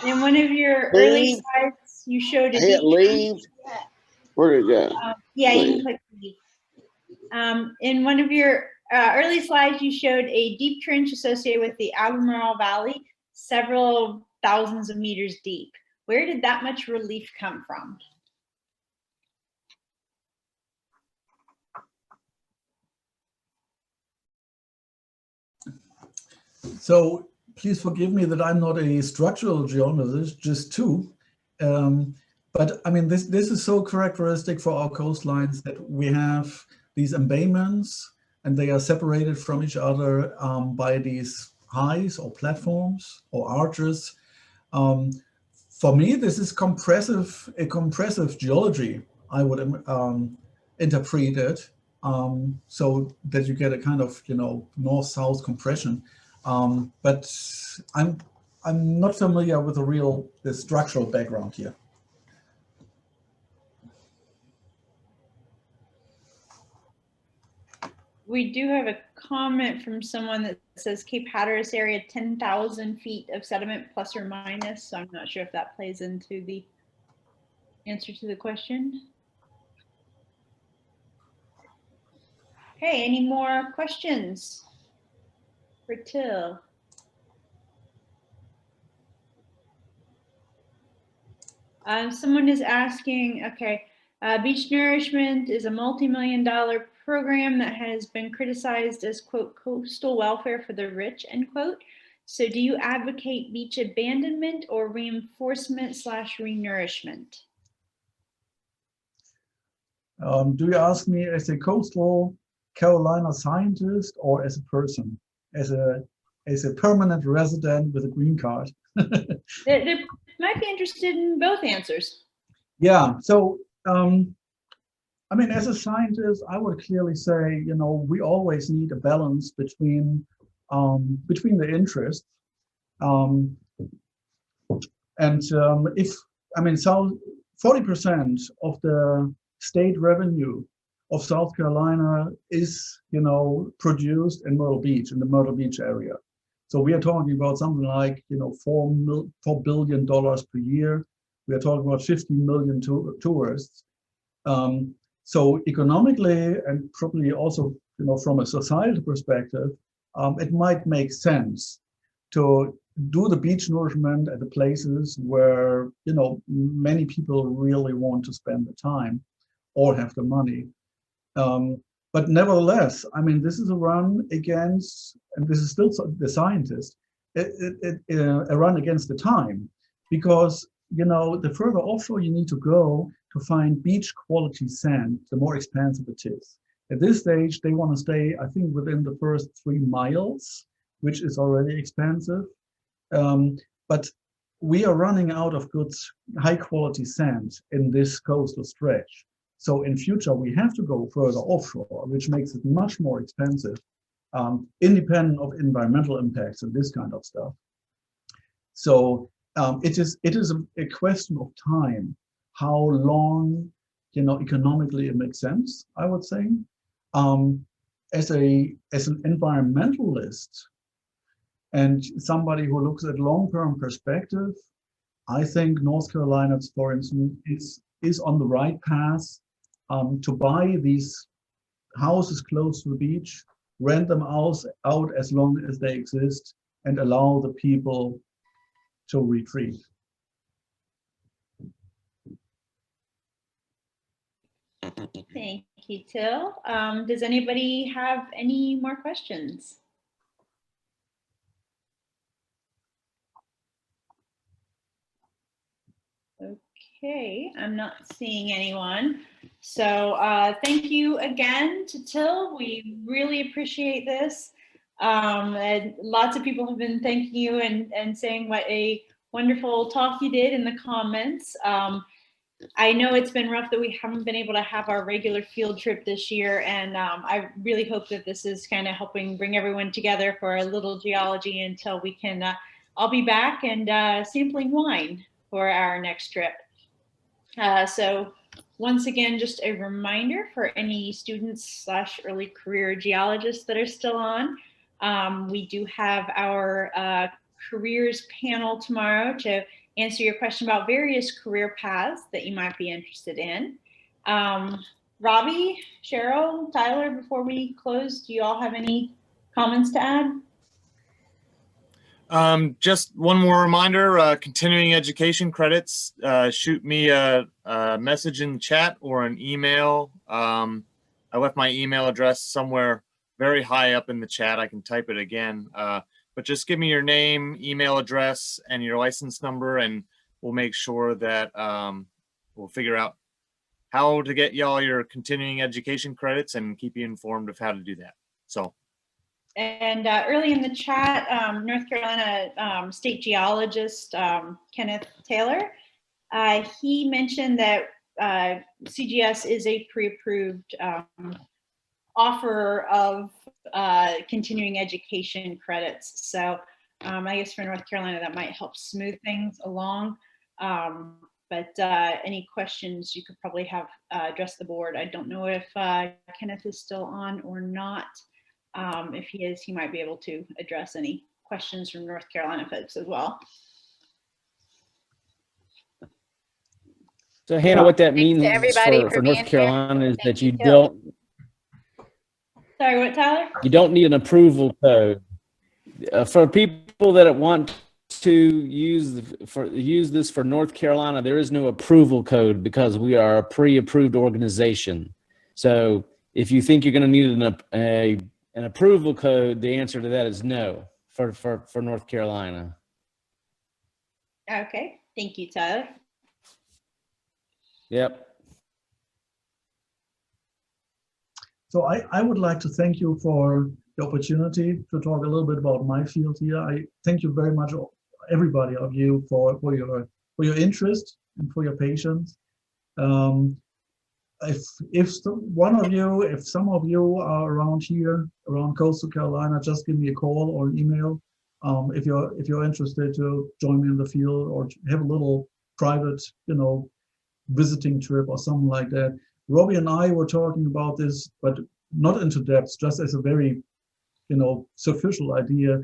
Speaker 1: in one of your early slides, you showed a
Speaker 7: Hit leave. Where did it go?
Speaker 1: Yeah, you can click leave. In one of your early slides, you showed a deep trench associated with the Albemarle Valley, several thousands of meters deep. Where did that much relief come from?
Speaker 2: So please forgive me that I'm not a structural geologist, just two. But I mean, this is so characteristic for our coastlines that we have these embayments and they are separated from each other by these heights or platforms or arches. For me, this is a compressive geology, I would interpret it, so that you get a kind of, you know, north-south compression. But I'm not familiar with the structural background here.
Speaker 1: We do have a comment from someone that says Cape Hatteras area, 10,000 feet of sediment plus or minus. So I'm not sure if that plays into the answer to the question. Okay, any more questions for Till? Someone is asking, okay, beach nourishment is a multi-million-dollar program that has been criticized as, quote, coastal welfare for the rich, end quote. So do you advocate beach abandonment or reinforcement / renourishment?
Speaker 2: Do you ask me as a coastal Carolina scientist or as a person, as a permanent resident with a green card?
Speaker 1: They might be interested in both answers.
Speaker 2: Yeah. So, I mean, as a scientist, I would clearly say, you know, we always need a balance between the interests. If I mean, so 40% of the state revenue of South Carolina is, you know, produced in Myrtle Beach, in the Myrtle Beach area. So we are talking about something like, you know, $4 billion per year. We are talking about 15 million tourists. So economically, and probably also, you know, from a societal perspective, it might make sense to do the beach nourishment at the places where, you know, many people really want to spend the time or have the money. But nevertheless, I mean, this is a run against, and this is still the scientist, a run against the time, because, you know, the further offshore you need to go to find beach quality sand, the more expensive it is. At this stage, they want to stay, I think, within the first 3 miles, which is already expensive. But we are running out of good, high quality sand in this coastal stretch. So in future, we have to go further offshore, which makes it much more expensive, independent of environmental impacts and this kind of stuff. So it is a question of time, how long, you know, economically it makes sense, I would say. As an environmentalist and somebody who looks at long-term perspective, I think North Carolina, for instance, is on the right path to buy these houses close to the beach, rent them out as long as they exist, and allow the people to retreat.
Speaker 1: Thank you, Till. Does anybody have any more questions? Okay, I'm not seeing anyone. So thank you again to Till. We really appreciate this. And lots of people have been thanking you and saying what a wonderful talk you did in the comments. I know it's been rough that we haven't been able to have our regular field trip this year, and I really hope that this is kind of helping bring everyone together for a little geology until we can all be back and sampling wine for our next trip. So once again, just a reminder for any students / early career geologists that are still on, we do have our careers panel tomorrow to answer your question about various career paths that you might be interested in. Robbie, Cheryl, Tyler, before we close, do you all have any comments to add?
Speaker 5: Just one more reminder, continuing education credits, shoot me a message in the chat or an email. I left my email address somewhere very high up in the chat. I can type it again. But just give me your name, email address, and your license number, and we'll make sure that we'll figure out how to get y'all your continuing education credits and keep you informed of how to do that. So.
Speaker 1: And early in the chat, North Carolina state geologist Kenneth Taylor, he mentioned that CGS is a pre-approved offer of continuing education credits. So I guess for North Carolina, that might help smooth things along. But any questions you could probably have address the board. I don't know if Kenneth is still on or not. If he is, he might be able to address any questions from North Carolina folks as well.
Speaker 8: So Hannah, what that means for North Carolina is that you don't.
Speaker 1: Sorry, what, Tyler?
Speaker 8: You don't need an approval code. For people that want to use this for North Carolina, there is no approval code because we are a pre-approved organization. So if you think you're going to need an approval code, the answer to that is no for North Carolina.
Speaker 1: Okay, thank you, Tyler.
Speaker 8: Yep.
Speaker 2: So I would like to thank you for the opportunity to talk a little bit about my field here. I thank you very much, everybody of you, for your interest and for your patience. If some of you are around here, around Coastal Carolina, just give me a call or an email. If you're interested to join me in the field or have a little private, visiting trip or something like that. Robbie and I were talking about this, but not into depth, just as a very, superficial idea.